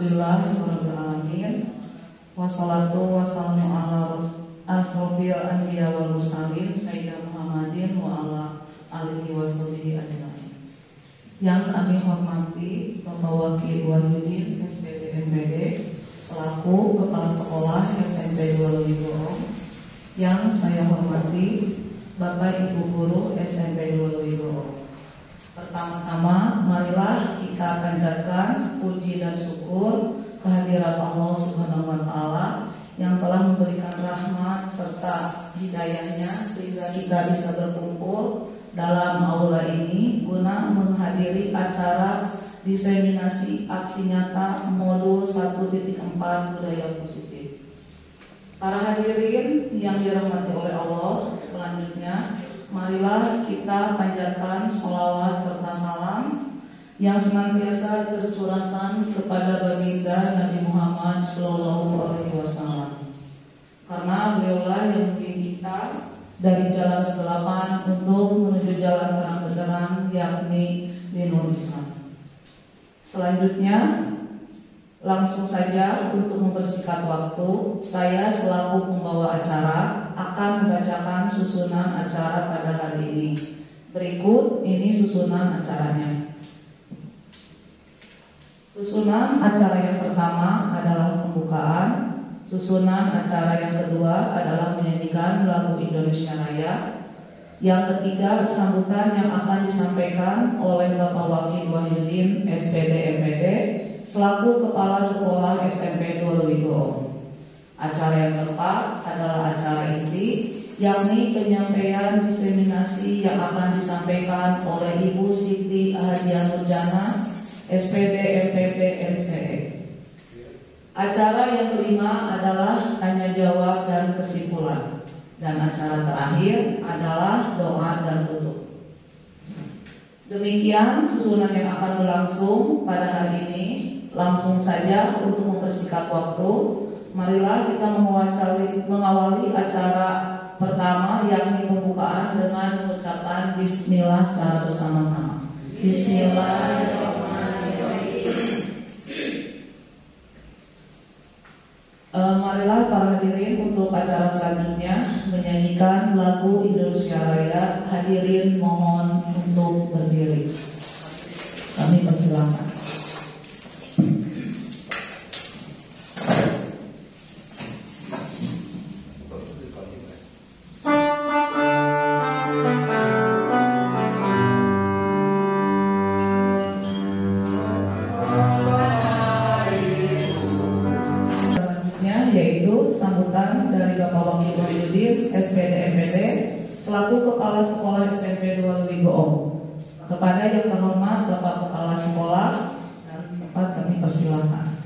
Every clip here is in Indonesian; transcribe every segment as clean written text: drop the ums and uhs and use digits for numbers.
Alhamdulillahirabbil alamin. Wassalatu wassalamu ala asrofil anbiya wal mursalin sayyidina Muhammadin wa ala alihi washabihi ajmain. Yang kami hormati Bapak Wakil Wahyudin SPD MPD selaku Kepala Sekolah SMP 2 Lewigorong. Yang saya hormati Bapak Ibu Guru SMP 2 Lewigorong. Pertama-tama, marilah kita panjatkan puji dan syukur kehadirat Allah Subhanahu wa Ta'ala yang telah memberikan rahmat serta hidayahnya sehingga kita bisa berkumpul dalam aula ini guna menghadiri acara diseminasi aksi nyata modul 1.4 budaya positif. Para hadirin yang dirahmati oleh Allah, selanjutnya marilah kita panjatkan sholawat serta salam yang senantiasa tercurahkan kepada baginda Nabi Muhammad SAW. Karena beliaulah yang membimbing kita dari jalan kegelapan untuk menuju jalan terang benderang, yakni dinul Islam. Selanjutnya, langsung saja untuk mempersingkat waktu, saya selaku pembawa acara akan membacakan susunan acara pada hari ini. Berikut ini susunan acaranya. Susunan acara yang pertama adalah pembukaan. Susunan acara yang kedua adalah menyanyikan lagu Indonesia Raya. Yang ketiga, sambutan yang akan disampaikan oleh Bapak Wakil Wahyudin SPD MPD selaku Kepala Sekolah SMP 2 Lewigorong. Acara yang keempat adalah acara inti, yakni penyampaian diseminasi yang akan disampaikan oleh Ibu Siti Ahadiah Nurjana, SPD MPD MCE. Acara yang kelima adalah tanya jawab dan kesimpulan. Dan acara terakhir adalah doa dan tutup. Demikian susunan yang akan berlangsung pada hari ini. Langsung saja untuk mempersingkat waktu, marilah kita mengawali acara pertama, yakni pembukaan dengan mengucapkan Bismillah secara bersama-sama. Bismillahirrahmanirrahim. Marilah para hadirin untuk acara selanjutnya menyanyikan lagu Indonesia Raya. Hadirin mohon untuk berdiri. Kami persilakan. Sambutan dari Bapak Wakil Wahyudin SPD MPD selaku Kepala Sekolah SMP 2 Lewigorong. Kepada yang terhormat Bapak Kepala Sekolah dan tempat kami persilakan.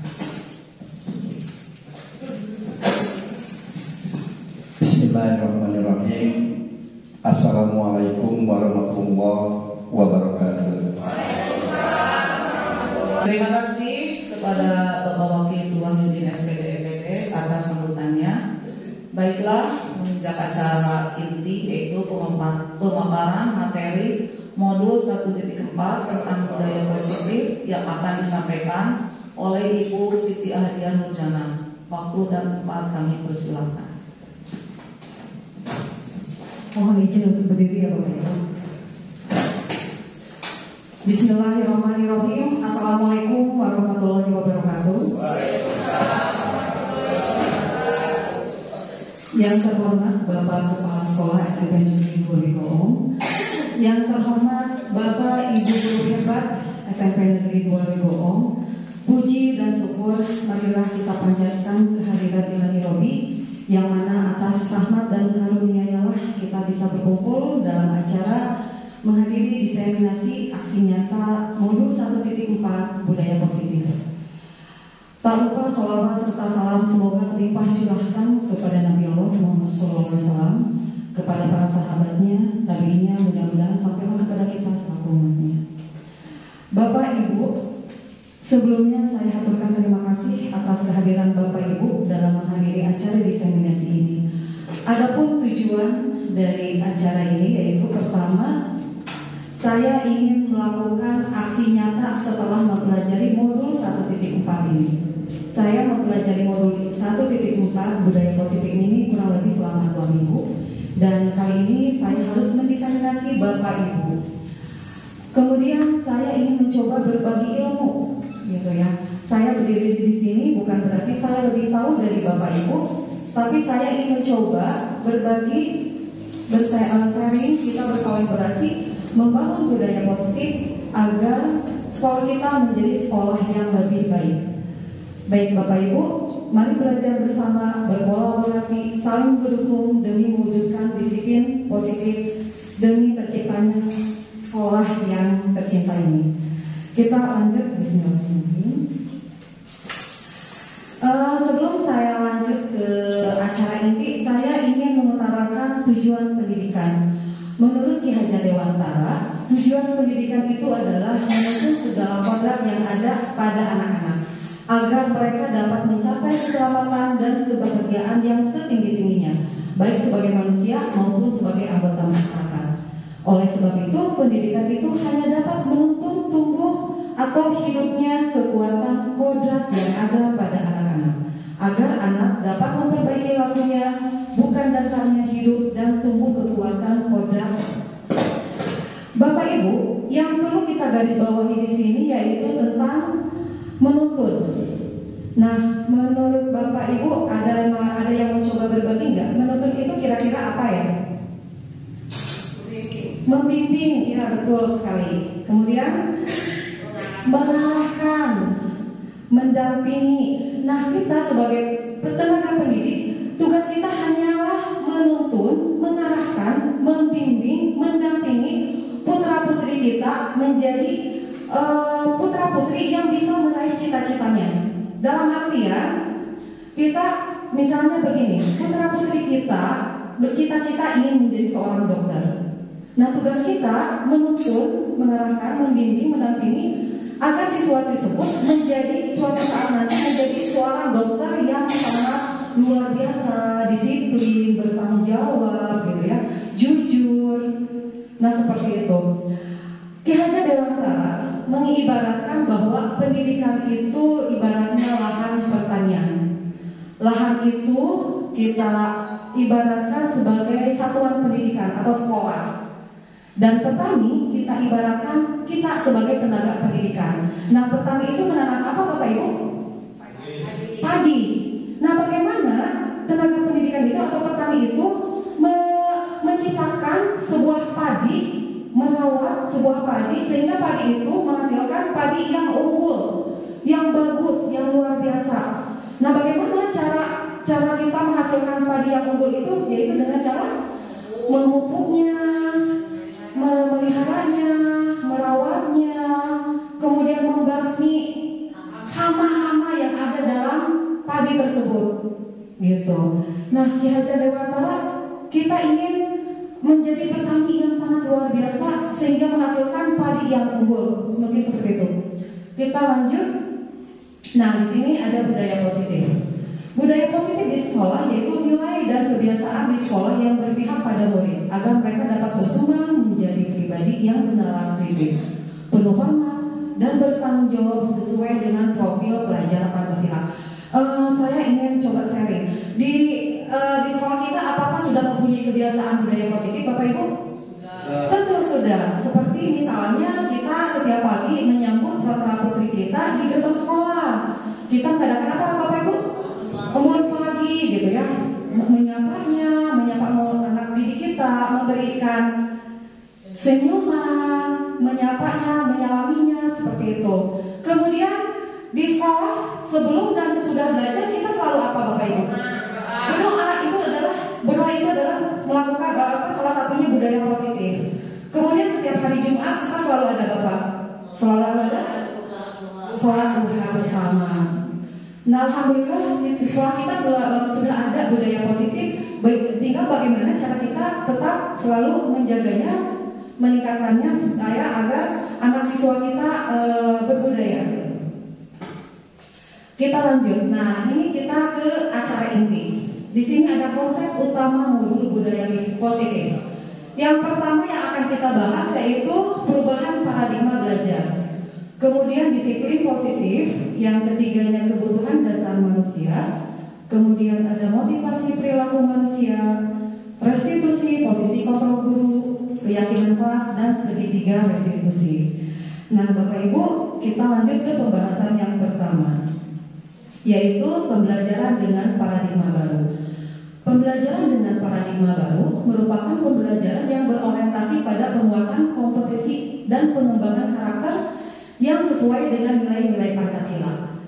Bismillahirrahmanirrahim. Assalamualaikum warahmatullahi wabarakatuh. Terima kasih kepada Bapak Wakil Wahyudin SPD MPD atas sambutannya. Baiklah, menginjak acara inti yaitu pemaparan materi modul 1.4 tentang budaya positif yang akan disampaikan oleh Ibu Siti Ahadiah Nurjana. Waktu dan tempat kami persilakan. Mohon izin untuk berdiri ya Bapak Ibu. Bismillahirrahmanirrahim. Assalamualaikum warahmatullahi wabarakatuh. Yang terhormat Bapak Kepala Sekolah SMP Negeri 2 Lewigorong, yang terhormat Bapak Ibu Guru hebat SMP Negeri 2 Lewigorong, puji dan syukur marilah kita panjatkan kehadirat Ilahi Robi, yang mana atas rahmat dan karunia-Nya lah kita bisa berkumpul dalam acara menghadiri diseminasi aksi nyata modul 1.4 budaya positif. Tak lupa sholawat serta salam semoga terlimpah curahkan kepada Nabi Allah Muhammad SAW, kepada para sahabatnya, tabi'innya, mudah-mudahan sampailah kepada kita selaku umatnya. Bapak Ibu, sebelumnya saya haturkan terima kasih atas kehadiran Bapak Ibu dalam menghadiri acara diseminasi ini. Adapun tujuan dari acara ini yaitu pertama, saya ingin melakukan aksi nyata setelah mempelajari modul 1.4 ini. saya mempelajari modul 1.4 budaya positif ini kurang lebih selama 2 minggu. Dan kali ini saya harus mendiseminasi Bapak Ibu. Kemudian saya ingin mencoba berbagi ilmu, gitu ya. Saya berdiri di sini bukan berarti saya lebih tahu dari Bapak Ibu, tapi saya ingin mencoba berbagi, sharing, kita berkolaborasi membangun budaya positif agar sekolah kita menjadi sekolah yang lebih baik. Baik Bapak Ibu, mari belajar bersama, berkolaborasi, saling mendukung demi mewujudkan disiplin positif demi terciptanya sekolah yang tercinta ini. Kita lanjut, bismillahirrahmanirrahim. Sebelum saya lanjut ke acara inti, saya ingin mengutarakan tujuan pendidikan. Menurut Ki Hajar Dewantara, tujuan pendidikan itu adalah menuntun segala kodrat yang ada pada anak-anak agar mereka dapat mencapai keselamatan dan kebahagiaan yang setinggi-tingginya, baik sebagai manusia maupun sebagai anggota masyarakat. Oleh sebab itu, pendidikan itu hanya dapat menuntun tumbuh atau hidupnya kekuatan kodrat yang ada pada anak-anak, agar anak dapat memperbaiki lakunya, bukan dasarnya hidup dan tumbuh kekuatan kodrat. Bapak Ibu, yang perlu kita garis bawahi di sini yaitu tentang menuntun. Nah, menurut Bapak Ibu ada yang mau coba berbagi nggak? Menuntun itu kira-kira apa ya? Membimbing, ya betul sekali. Kemudian mengarahkan, mendampingi. Nah, kita sebagai tenaga pendidik, tugas kita hanyalah menuntun, mengarahkan, membimbing, mendampingi putra-putri kita menjadi putra-putri yang bisa meraih cita-citanya. Dalam artian, kita misalnya begini, putra-putri kita bercita-cita ingin menjadi seorang dokter. Nah, tugas kita menuntun, mengarahkan, membimbing, mendampingi agar siswa tersebut menjadi suatu saat nanti menjadi seorang dokter yang sangat luar biasa, disiplin, bertanggung jawab, gitu ya, jujur. Nah, seperti itu. Ki Hajar Dewantara mengibaratkan bahwa pendidikan itu ibaratnya lahan pertanian. Lahan itu kita ibaratkan sebagai satuan pendidikan atau sekolah. Dan petani kita ibaratkan kita sebagai tenaga pendidikan. Nah, petani itu menanam apa Bapak Ibu? Padi. Nah, bagaimana tenaga pendidikan itu atau petani itu menciptakan sebuah padi, merawat sebuah padi sehingga padi itu menghasilkan padi yang unggul, yang bagus, yang luar biasa. Nah, bagaimana cara kita menghasilkan padi yang unggul itu? Yaitu dengan cara memupuknya, memeliharanya, merawatnya, kemudian membasmi hama-hama yang ada dalam padi tersebut, gitu. Nah, Ki Hajar Dewantara, kita ingin menjadi petani yang sangat luar biasa sehingga menghasilkan padi yang unggul, mungkin seperti itu. Kita lanjut. Nah, di sini ada budaya positif. Budaya positif di sekolah yaitu nilai dan kebiasaan di sekolah yang berpihak pada murid agar mereka dapat berkembang menjadi pribadi yang benar kritis, penuh hormat dan bertanggung jawab sesuai dengan profil pelajar Pancasila. Saya ingin coba sharing di sekolah kita, apakah sudah mempunyai kebiasaan budaya positif, Bapak Ibu? Sudah. Tentu sudah. Seperti misalnya kita setiap pagi menyambut putra-putri kita di gerbang sekolah. Kita mengadakan apa, Bapak Ibu? Bangun pagi, gitu ya, menyapanya, menyapa anak didik kita, memberikan senyuman, menyapanya, menyalaminya, seperti itu. Kemudian di sekolah sebelum dan sesudah belajar kita selalu apa, Bapak Ibu? Berdoa itu adalah melakukan salah satunya budaya positif. Kemudian setiap hari Jumat kita selalu ada Bapak, selalu ada sholat duha bersama. Nah, alhamdulillah di sekolah kita sudah ada budaya positif. Tinggal bagaimana cara kita tetap selalu menjaganya, meningkatkannya supaya agar anak siswa kita berbudaya. Kita lanjut. Nah, ini kita ke acara inti. Di sini ada konsep utama modul budaya positif. Yang pertama yang akan kita bahas yaitu perubahan paradigma belajar. Kemudian disiplin positif. Yang ketiganya kebutuhan dasar kemudian ada motivasi perilaku manusia, restitusi, posisi kontrol guru, keyakinan kelas, dan segitiga restitusi. Nah, Bapak Ibu, kita lanjut ke pembahasan yang pertama, yaitu pembelajaran dengan paradigma baru. Pembelajaran dengan paradigma baru merupakan pembelajaran yang berorientasi pada penguatan kompetisi dan pengembangan karakter yang sesuai dengan nilai-nilai Pancasila.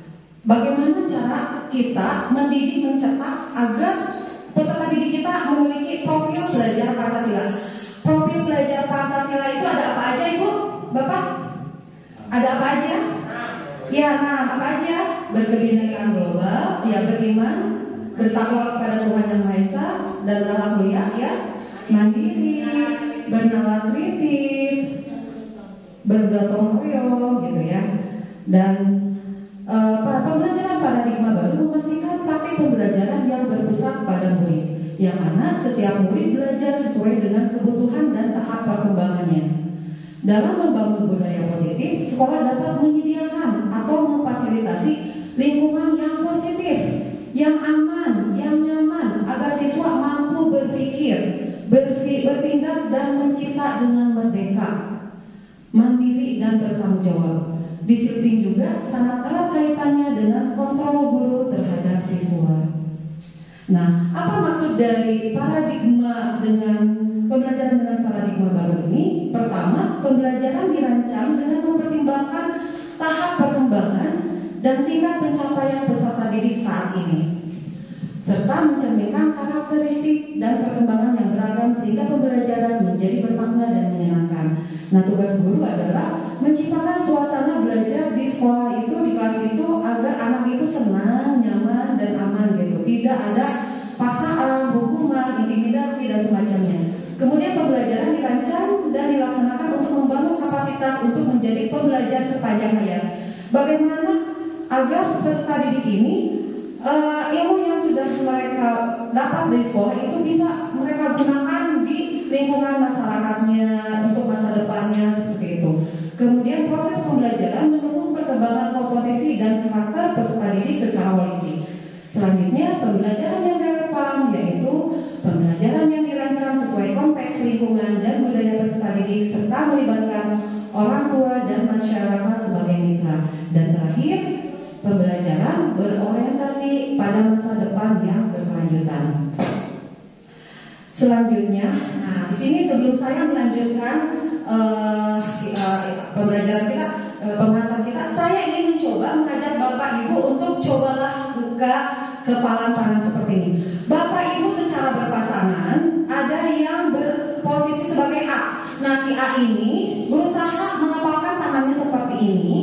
Bagaimana cara kita mendidik, mencetak agar peserta didik kita memiliki profil belajar Pancasila? Profil belajar Pancasila itu ada apa aja, Ibu? Bapak? Ada apa aja? Ya, nah, apa aja? Berkebinekaan global, ya, beriman, bertakwa kepada Tuhan Yang Maha Esa, dan berakhlak mulia, ya, mandiri, bernalar kritis, bergotong royong, gitu ya. Dan pembelajaran paradigma baru memastikan praktik pembelajaran yang berpusat pada murid, yang mana setiap murid belajar sesuai dengan kebutuhan dan tahap perkembangannya. Dalam membangun budaya positif, sekolah dapat menyediakan atau memfasilitasi lingkungan yang positif, yang aman, yang nyaman, agar siswa mampu berpikir, bertindak dan mencipta dengan merdeka, mandiri dan bertanggung jawab. Disiplin juga sangat erat kaitannya dengan kontrol guru terhadap siswa. Nah, apa maksud dari paradigma dengan pembelajaran dengan paradigma baru ini? Pertama, pembelajaran dirancang dengan mempertimbangkan tahap perkembangan dan tingkat pencapaian peserta didik saat ini, serta mencerminkan karakteristik dan perkembangan yang beragam sehingga pembelajaran menjadi bermakna dan menyenangkan. Nah, tugas guru adalah menciptakan suasana belajar di sekolah itu, di kelas itu, agar anak itu senang, nyaman, dan aman gitu. Tidak ada paksaan, hukuman, intimidasi, dan semacamnya. Kemudian pembelajaran dirancang dan dilaksanakan untuk membangun kapasitas untuk menjadi pembelajar sepanjang hayat. Bagaimana agar peserta didik ini ilmu yang sudah mereka dapat dari sekolah itu bisa mereka gunakan di lingkungan masyarakatnya untuk masa depannya, seperti itu. Kemudian proses pembelajaran mendukung perkembangan kompetisi dan karakter peserta didik secara holistik. Selanjutnya, pembelajaran yang relevan, yaitu pembelajaran yang dirancang sesuai konteks lingkungan dan budaya peserta didik serta melibatkan orang tua dan masyarakat sebagai mitra. Dan terakhir, pembelajaran berorientasi pada masa depan yang berkelanjutan. Selanjutnya, nah di sini sebelum saya melanjutkan pembelajaran kita, pembahasan kita, saya ingin mencoba mengajak Bapak Ibu untuk cobalah buka kepalan tangan seperti ini. Bapak Ibu secara berpasangan, ada yang berposisi sebagai A. Nah, si A ini berusaha mengepalkan tangannya seperti ini.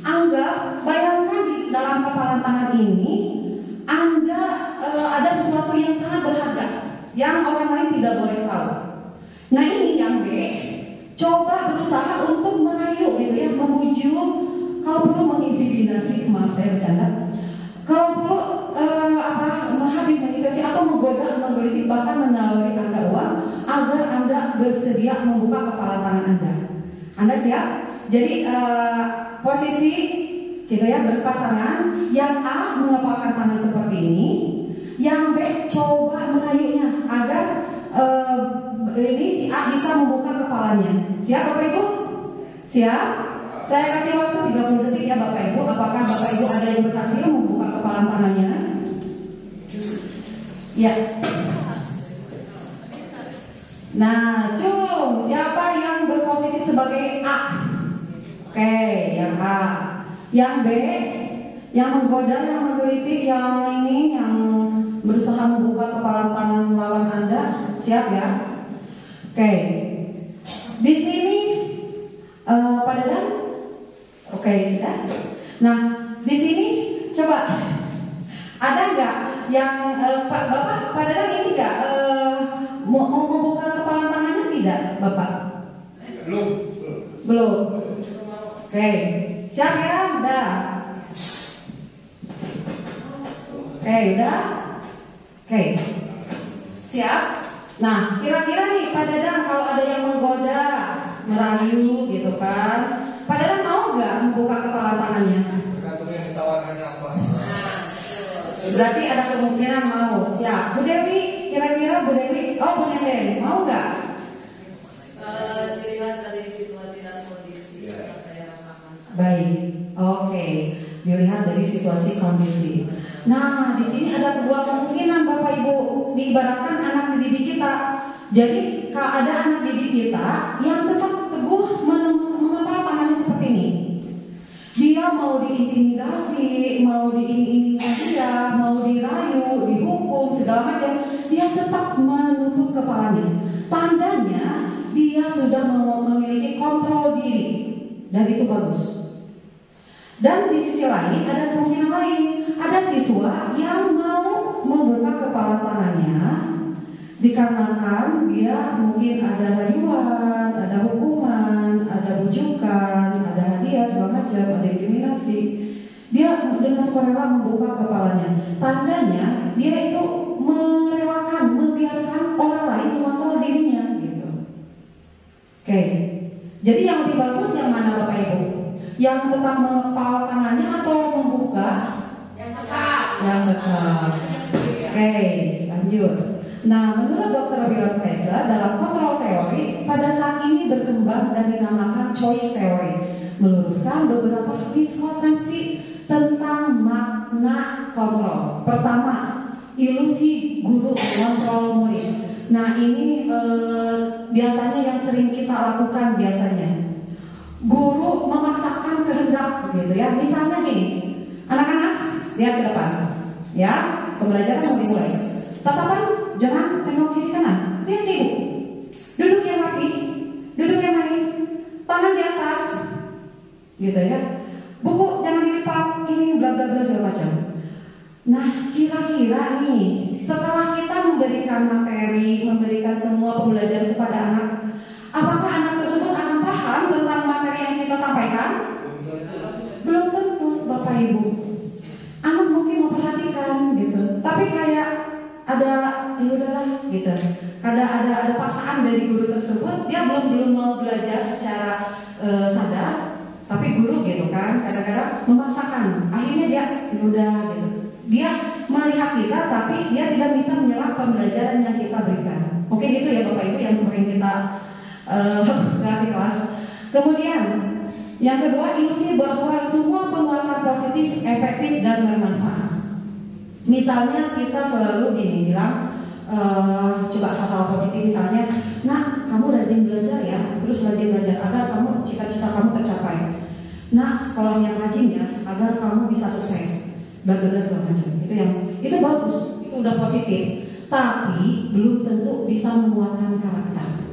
Anggap, bayangkan di dalam kepalan tangan ini Anda ada sesuatu yang sangat berharga yang orang lain tidak boleh tahu. Nah, ini yang B, coba berusaha untuk merayu gitu ya, membujuk, kalau perlu mengintimidasi, maaf saya bercanda, kalau perlu menghabiskan atau menggoda, menggelitik, bahkan menawari Anda uang agar Anda bersedia membuka kepala tangan Anda. Anda siap? Jadi posisi gitu ya, berpasangan. Yang A mengepalkan tangan seperti ini, yang B coba merayunya agar ini si A bisa membuka kepalanya. Siap Bapak Ibu? Siap? Saya kasih waktu 30 detik ya Bapak Ibu. Apakah Bapak Ibu ada yang berhasil membuka kepala tangannya? Ya. Nah, cung, siapa yang berposisi sebagai A? Oke, yang A. Yang B, yang menggoda, yang menggelitik, yang ini, yang berusaha membuka kepala tangan lawan Anda, siap ya? Oke. Di sini Pak Dadang? Oke, sudah. Nah, di sini coba ada nggak yang Bapak Pak Dadang ini nggak mau membuka kepala tangannya tidak, Bapak? Belum. Oke, siap ya? Udah. Oke, udah. Oke, siap. Nah, kira-kira nih Pak Dadang kalau ada yang menggoda, merayu gitu kan, Pak Dadang mau nggak membuka kepala tangannya? Tergantung yang ditawarkannya apa. Berarti ada kemungkinan mau. Siap. Bu Dewi, kira-kira Bu Dewi, Bu Nenden, mau nggak? Dilihat dari situasi dan kondisi yang saya rasakan. Baik, oke. Dilihat dari situasi kondisi. Nah, di sini ada dua kemungkinan Bapak Ibu. Diibaratkan anak didik kita. Jadi kalau ada anak didik kita yang tetap teguh menempel tangannya seperti ini. Dia mau diintimidasi, mau diiming-imingi dia, mau dirayu, dihukum, segala macam, dia tetap menutup kepalanya. Tandanya dia sudah memiliki kontrol diri, dan itu bagus. Dan di sisi lain ada kemungkinan lain, ada siswa yang mau membuka kepala tangannya dikarenakan dia mungkin ada rayuan, ada hukuman, ada bujukan, ada hadiah segala macam, ada intimidasi. Dia dengan sukarela membuka kepalanya. Tandanya dia itu merelakan, membiarkan orang lain mengontrol dirinya, gitu. Oke. Jadi yang lebih bagus yang mana Bapak Ibu? Yang tetap mengepal tangannya atau membuka? Yang tetap. Yang tetap. Oke, lanjut. Nah, menurut Dr. William Fraser dalam kontrol teori pada saat ini berkembang dan dinamakan choice theory, meluruskan beberapa miskonsepsi tentang makna kontrol. Pertama, ilusi guru kontrol murid. Nah, ini biasanya yang sering kita lakukan biasanya. Guru memaksakan kehendak, gitu ya. Misalnya gini, anak-anak lihat ke depan, ya, pembelajaran mau dimulai. Tatapan jangan tengok kiri kanan, lihat ke ibu. Duduk yang rapi, duduk yang manis, tangan di atas, gitu ya. Buku jangan dilipat, ini bla bla bla segala macam. Nah, kira-kira nih, setelah kita memberikan materi, memberikan semua pembelajaran kepada anak, apakah anak tersebut akan paham tentang materi yang kita sampaikan? Belum tentu, Bapak Ibu. Anak mungkin memperhatikan, gitu. Tapi kayak ada, ya udahlah, gitu. Ada paksaan dari guru tersebut, dia belum mau belajar secara sadar, tapi guru gitu kan, kadang-kadang memaksakan. Akhirnya dia, ya udah, gitu. Dia melihat kita, tapi dia tidak bisa menyerap pembelajaran yang kita berikan. Mungkin itu ya Bapak Ibu yang sering kita lakukan di kelas. Kemudian yang kedua, ilusi bahwa semua penguatan positif, efektif dan bermanfaat. Misalnya kita selalu gini bilang, coba hal-hal positif misalnya, nah kamu rajin belajar ya, terus rajin belajar agar kamu cita-cita kamu tercapai. Nah sekolah yang rajin ya, agar kamu bisa sukses. Bagaimana segala macam. Itu bagus, itu udah positif. Tapi belum tentu bisa menguatkan karakter.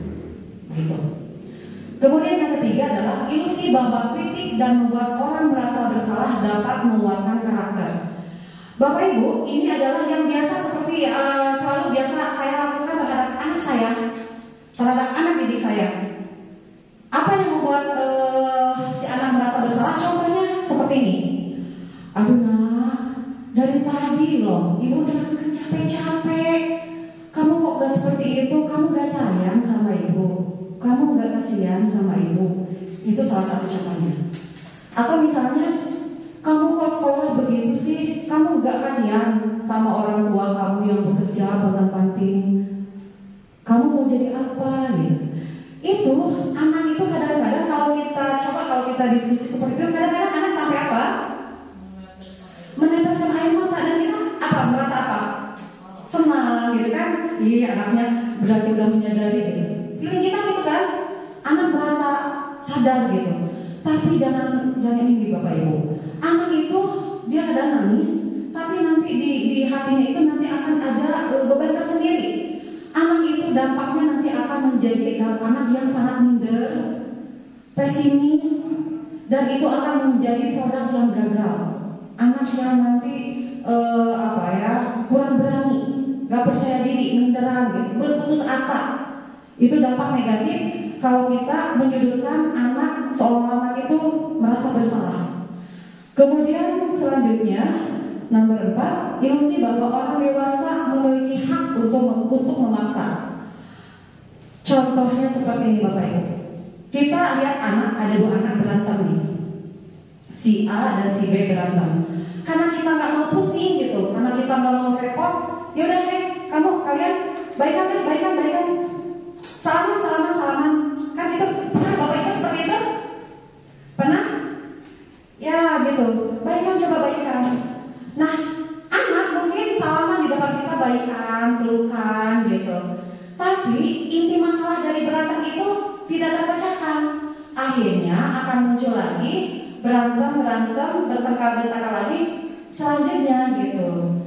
Gitu. Kemudian yang ketiga adalah ilusi bahwa kritik dan membuat orang merasa bersalah dapat menguatkan karakter. Bapak Ibu, ini adalah yang biasa seperti selalu biasa saya lakukan terhadap anak saya, terhadap anak didik saya. Apa yang membuat si anak merasa bersalah? Contohnya seperti ini. Aduh nak, dari tadi loh, ibu udah capek-capek. Kamu kok gak seperti itu? Kamu gak sayang sama ibu? Kamu gak kasihan sama ibu? Itu salah satu contohnya. Atau misalnya, kamu kok sekolah begitu sih? Kamu gak kasihan sama orang tua kamu yang bekerja pontang-panting? Kamu mau jadi apa? Gitu. Itu anak itu kadang-kadang kalau kita diskusi seperti itu, kadang-kadang anak sampai apa? Meneteskan air mata, dan kita apa? Merasa apa? Senang gitu kan? Iya, anaknya berarti udah menyadari gitu. Feeling kita gitu kan? Anak merasa sadar gitu. Tapi jangan ini Bapak Ibu. Anak itu dia ada nangis, tapi nanti di hatinya itu nanti akan ada beban tersendiri. Anak itu dampaknya nanti akan menjadi anak yang sangat minder, pesimis, dan itu akan menjadi produk yang gagal. Anak yang nanti kurang berani, gak percaya diri, minderan, gitu, berputus asa. Itu dampak negatif kalau kita menyudutkan anak seolah anak itu merasa bersalah. Kemudian selanjutnya nomor 4, ilusi bahwa orang dewasa memiliki hak untuk memaksa. Contohnya seperti ini Bapak Ibu. Kita lihat ada 2 anak berantem nih. Si A dan si B berantem. Karena kita nggak mau pusing gitu, karena kita nggak mau repot, yaudah kalian baikan, salaman, kan itu pernah Bapak Ibu seperti itu? Pernah? Ya gitu, coba baikan. Nah, anak mungkin salaman di depan kita baikan, pelukan gitu. Tapi inti masalah dari berantem itu tidak terpecahkan. Akhirnya akan muncul lagi berantem, bertengkar lagi selanjutnya gitu.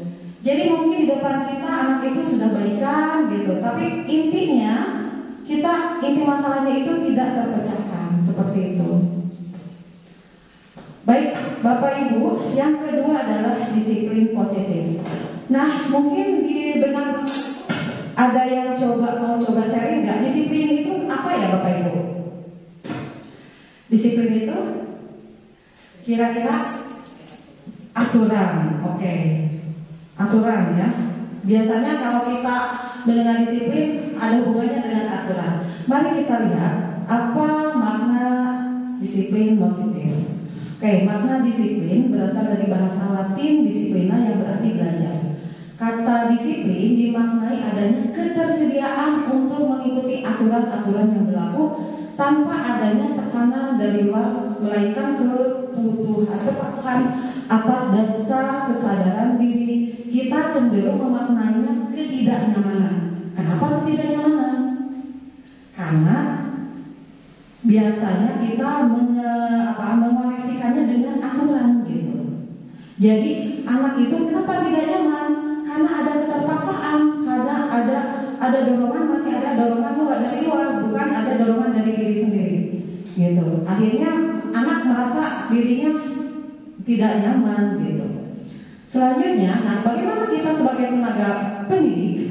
Jadi mungkin di depan kita anak itu sudah baikan gitu, tapi inti masalahnya itu tidak terpecahkan seperti itu. Baik, Bapak Ibu, yang kedua adalah disiplin positif. Nah, mungkin di benak ada yang mau coba sharing nggak? Disiplin itu apa ya Bapak Ibu? Disiplin itu kira-kira aturan, oke. Aturan ya. Biasanya kalau kita mendengar disiplin ada hubungannya dengan aturan. Mari kita lihat apa makna disiplin positif. Oke, makna disiplin berasal dari bahasa Latin disiplina yang berarti belajar. Kata disiplin dimaknai adanya ketersediaan untuk mengikuti aturan-aturan yang berlaku tanpa adanya tekanan dari luar, melainkan kepatuhan atas dasar kesadaran diri. Kita cenderung memaknainya ketidaknyamanan. Kenapa ketidaknyamanan? Karena biasanya kita mengoneksikannya dengan aturan gitu. Jadi anak itu kenapa tidak nyaman? Karena ada keterpaksaan, karena ada dorongan, masih ada dorongan dari luar, bukan ada dorongan dari diri sendiri gitu. Akhirnya anak merasa dirinya tidak nyaman gitu. Selanjutnya, nah bagaimana kita sebagai tenaga pendidik?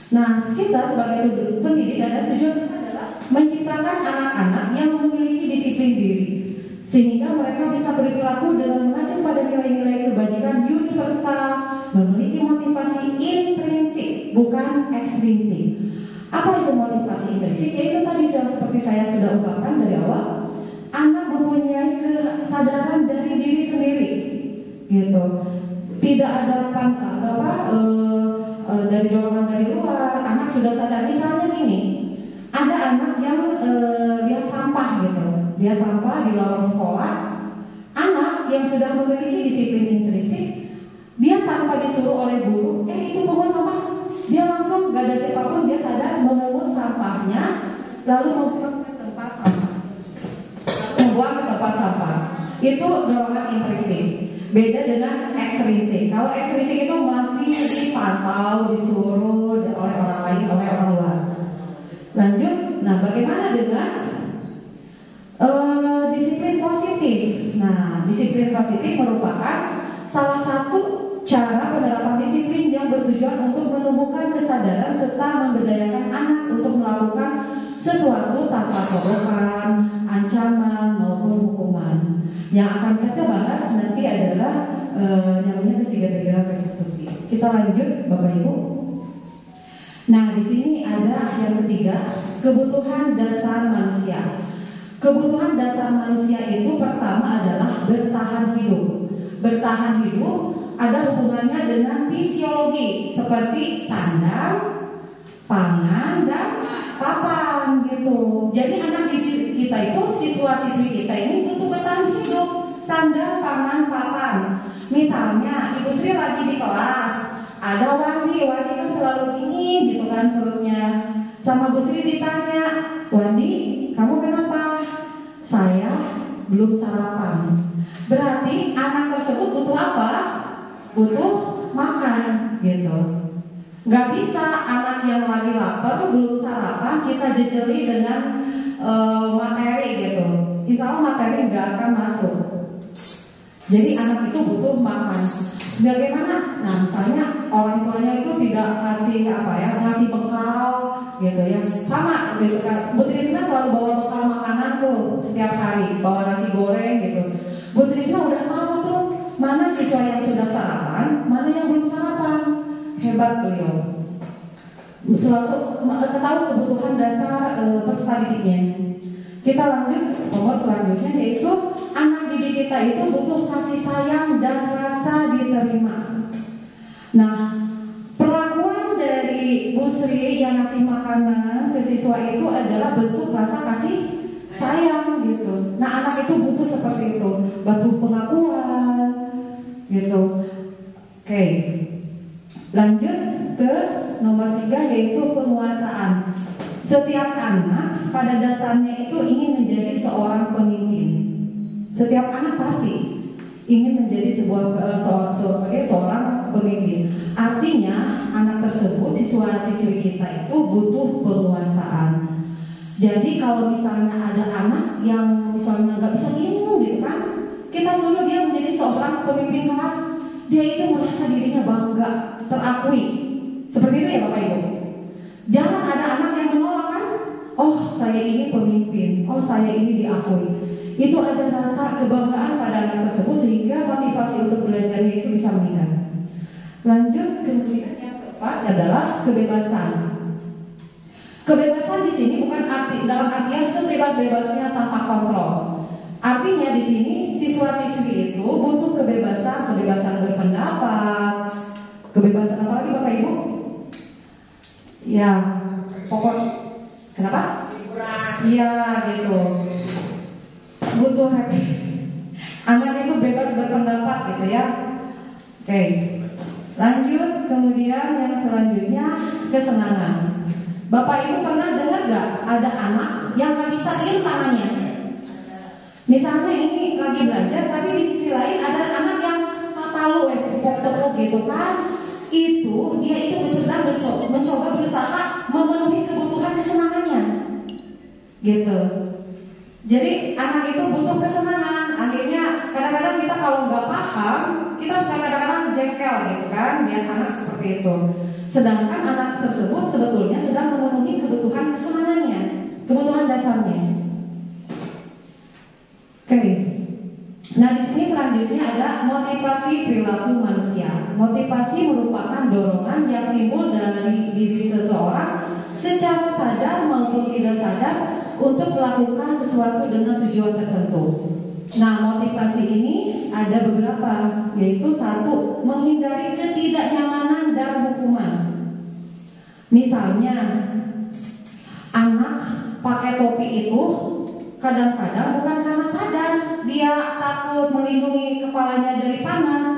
Nah, kita sebagai pendidik ada tujuan kita adalah menciptakan anak-anak yang memiliki disiplin diri, sehingga mereka bisa berperilaku dengan mengacu pada nilai-nilai kebajikan universal, memiliki motivasi intrinsik bukan ekstrinsik. Apa itu motivasi intrinsik? Yaitu tadi seperti saya sudah ungkapkan dari awal, anak mempunyai kesadaran dari diri sendiri, gitu. Tidak ada dari dorongan dari luar. Anak sudah sadar. Misalnya gini, ada anak yang lihat sampah gitu, lihat sampah di lorong sekolah. Anak yang sudah memiliki disiplin intrinsik, dia tanpa disuruh oleh guru, itu pungut sampah, dia langsung gak ada siapapun, dia sadar memungut sampahnya, lalu membuang ke tempat sampah. Itu dorongan intrinsik. Beda dengan ekstrinsik. Kalau ekstrinsik itu masih dipantau, disuruh oleh orang lain, oleh orang luar. Lanjut, nah bagaimana dengan disiplin positif? Nah, disiplin positif merupakan salah satu cara penerapan disiplin yang bertujuan untuk menumbuhkan kesadaran serta memberdayakan anak untuk melakukan sesuatu tanpa sorokan, ancaman maupun hukuman. Yang akan kita bahas nanti adalah namanya ketiga restitusi. Kita lanjut, Bapak Ibu. Nah, di sini ada yang ketiga, kebutuhan dasar manusia. Kebutuhan dasar manusia itu pertama adalah bertahan hidup. Bertahan hidup ada hubungannya dengan fisiologi seperti sandang, pangan, dan papan gitu. Jadi anak didik kita itu, siswa-siswi kita ini butuh bertahan hidup, sandang, pangan, papan. Misalnya Ibu Sri lagi di kelas, ada Wandi kan selalu dingin gitu kan perutnya. Sama Bu Sri ditanya, Wandi, kamu kenapa? Saya belum sarapan. Berarti anak tersebut butuh apa? Butuh makan gitu. Gak bisa anak yang lagi lapar belum sarapan kita jejeli dengan materi gitu. Insya Allah materi gak akan masuk. Jadi anak itu butuh makan. Bagaimana? Nah, misalnya orang tuanya itu tidak ngasih bekal gitu ya. Sama gitu kan. Bu Trisna selalu bawa bekal makanan tuh setiap hari, bawa nasi goreng gitu. Bu Trisna udah tahu tuh mana siswa yang sudah sarapan, mana yang belum sarapan. Hebat beliau. Selalu ketahui kebutuhan dasar peserta didiknya. Kita lanjut nomor selanjutnya, yaitu anak didik kita itu butuh kasih sayang dan rasa diterima. Nah, makanan ke siswa itu adalah bentuk rasa kasih sayang gitu. Nah, anak itu butuh seperti itu, butuh pengakuan gitu. Oke, lanjut ke nomor 3 yaitu penguasaan. Setiap anak pada dasarnya itu ingin menjadi seorang pemimpin. Setiap anak pasti ingin menjadi sebagai seorang pemimpin. Artinya anak tersebut, siswa-siswi kita itu butuh penguasaan. Jadi kalau misalnya ada anak yang misalnya nggak bisa minum gitu kan, kita suruh dia menjadi seorang pemimpin kelas, dia itu merasa dirinya bangga, terakui. Seperti itu ya Bapak Ibu. Jangan ada anak yang menolak kan, oh saya ini pemimpin, oh saya ini diakui. Itu ada rasa kebanggaan pada anak tersebut sehingga motivasi untuk belajarnya itu bisa meningkat. Lanjut, kemudian yang keempat adalah kebebasan. Kebebasan di sini bukan dalam artian sebebas-bebasnya tanpa kontrol. Artinya di sini siswa-siswi itu butuh kebebasan berpendapat, kebebasan apa lagi Bapak Ibu? Ya, pokok kenapa? Iya gitu. Butuh happy. Anak itu bebas berpendapat gitu ya. Oke. Lanjut, kemudian yang selanjutnya kesenangan. Bapak Ibu pernah dengar gak ada anak yang gak bisa diem tangannya? Misalnya ini lagi belajar, tapi di sisi lain ada anak yang tatalu, tepuk-tepuk gitu kan? Itu dia itu sedang mencoba berusaha memenuhi kebutuhan kesenangannya, gitu. Jadi anak itu butuh kesenangan. Akhirnya kadang-kadang kita kalau nggak paham, kita suka kadang-kadang jengkel gitu kan, lihat anak seperti itu. Sedangkan anak tersebut sebetulnya sedang memenuhi kebutuhan kesenangannya, kebutuhan dasarnya. Oke. Nah di sini selanjutnya ada motivasi perilaku manusia. Motivasi merupakan dorongan yang timbul dari diri seseorang secara sadar maupun tidak sadar untuk melakukan sesuatu dengan tujuan tertentu. Nah motivasi ini ada beberapa, yaitu satu, menghindari ketidaknyamanan dan hukuman. Misalnya anak pakai topi itu kadang-kadang bukan karena sadar dia takut melindungi kepalanya dari panas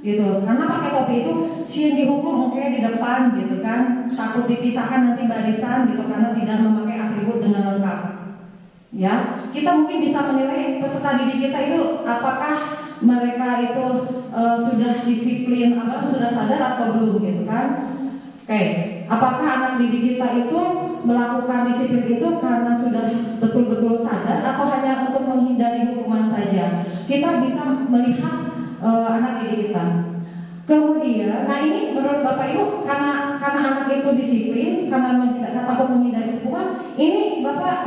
gitu, karena pakai topi itu sih dihukum oke di depan gitu kan, takut dipisahkan nanti barisan gitu karena tidak memakai atribut dengan lengkap. Ya, kita mungkin bisa menilai peserta didik kita itu apakah mereka itu sudah disiplin, sudah sadar atau belum gitu kan. Oke, apakah anak didik kita itu melakukan disiplin itu karena sudah betul-betul sadar atau hanya untuk menghindari hukuman saja? Kita bisa melihat anak didik kita. Kemudian, nah ini menurut Bapak Ibu karena anak itu disiplin, karena takut menghindari hukuman, ini Bapak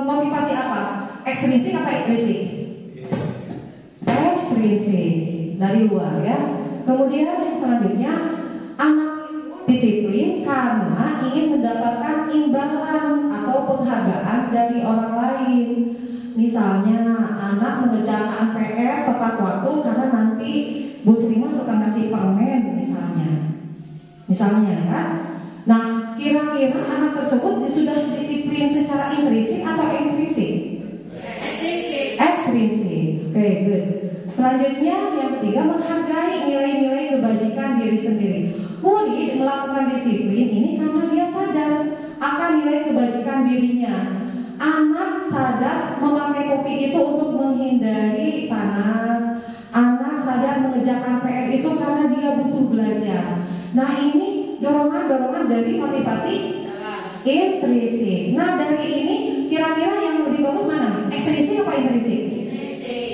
motivasi apa? Ekstrinsik apa intrinsik? Ekstrinsik dari luar ya. Kemudian yang selanjutnya, anak disiplin karena ingin mendapatkan imbalan atau penghargaan dari orang lain. Misalnya anak mengerjakan PR tepat waktu karena nanti Bu Srima suka ngasih permen misalnya kan. Nah kira-kira anak tersebut sudah disiplin secara intrinsik atau ekstrinsik? Ekstrinsik. Oke, good. Selanjutnya yang ketiga, menghargai nilai-nilai kebajikan diri sendiri. Murid melakukan disiplin ini karena dia sadar akan nilai kebajikan dirinya. Anak sadar memakai topi itu untuk menghindari panas. Anak sadar mengerjakan PR itu karena dia butuh belajar. Nah ini dorongan-dorongan dari motivasi intrinsik. Nah dari ini kira-kira yang lebih bagus mana? Ekstrinsik apa intrinsik?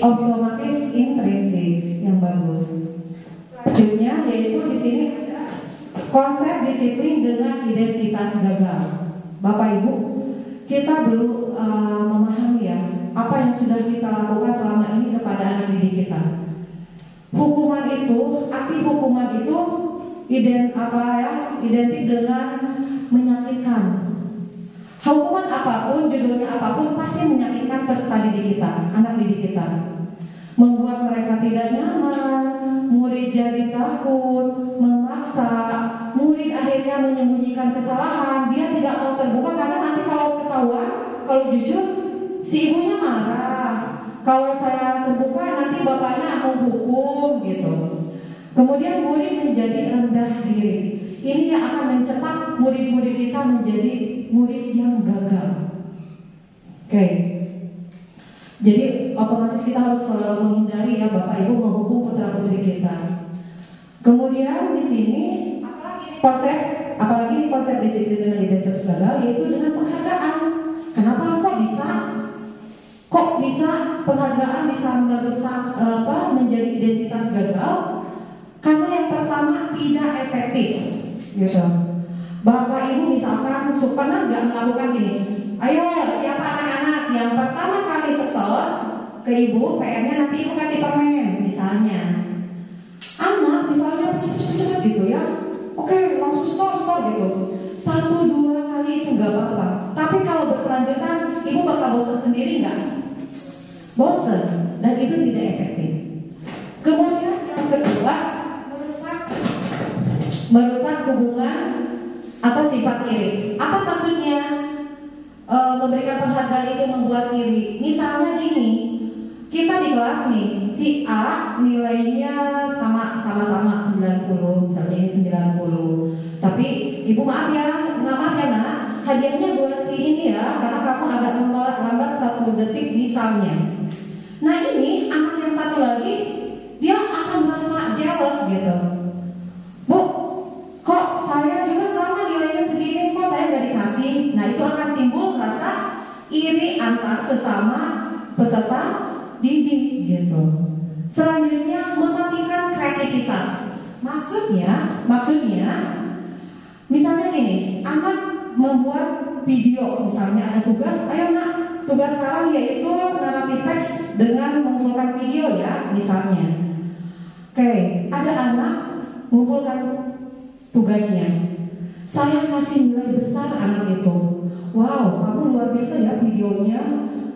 Otomatis intrinsik yang bagus. Selanjutnya yaitu di sini konsep disiplin dengan identitas gagal. Bapak Ibu, kita perlu memahami ya apa yang sudah kita lakukan selama ini kepada anak didik kita. Hukuman itu, arti hukuman itu identik dengan menyakitkan. Hukuman apapun, judulnya apapun pasti menyakitkan peserta didik kita, anak didik kita. Membuat mereka tidak nyaman, murid jadi takut, memaksa, murid akhirnya saya menyembunyikan kesalahan, dia tidak mau terbuka karena nanti kalau ketahuan, kalau jujur, si ibunya marah. Kalau saya terbuka nanti bapaknya mau hukum gitu. Kemudian murid menjadi rendah diri. Ini yang akan mencetak murid-murid kita menjadi murid yang gagal. Oke. Jadi otomatis kita harus selalu menghindari ya Bapak Ibu menghukum putra-putri kita. Kemudian di sini apalagi konsep disiplin dengan identitas gagal yaitu dengan penghargaan. Kenapa kok bisa penghargaan bisa merusak menjadi identitas gagal? Karena yang pertama tidak efektif, gitu. Bapak Ibu misalkan pernah nggak melakukan gini? Ayo siapa anak-anak yang pertama kali setor ke ibu, PR-nya nanti ibu kasih permen misalnya. Anak misalnya cepet-cepet gitu ya, oke langsung store gitu. 1-2 kali itu nggak apa-apa. Tapi kalau berkelanjutan, ibu bakal bosan sendiri nggak? Bosan, dan itu tidak efektif. Kemudian yang kedua, merusak hubungan atau sifat iri. Apa maksudnya? Memberikan penghargaan itu membuat iri. Misalnya gini, kita di kelas nih, si A nilainya sama-sama 90, misalnya ini 90. Tapi ibu maaf ya nak, hadiahnya buat si ini ya, karena kamu agak lambat 1 detik misalnya. Nah ini anak yang satu lagi, dia akan merasa jealous gitu. Bu, kok saya juga sama nilainya segini, kok saya nggak dikasih? Nah itu akan timbul rasa iri antar sesama peserta didik gitu. Selanjutnya mematikan kreativitas. Maksudnya misalnya gini, anak membuat video, misalnya ada tugas, ayo nak, tugas sekarang yaitu narrative text dengan mengumpulkan video ya, misalnya. Oke, ada anak mengumpulkan tugasnya. Saya kasih nilai besar anak itu. Wow, kamu luar biasa ya videonya.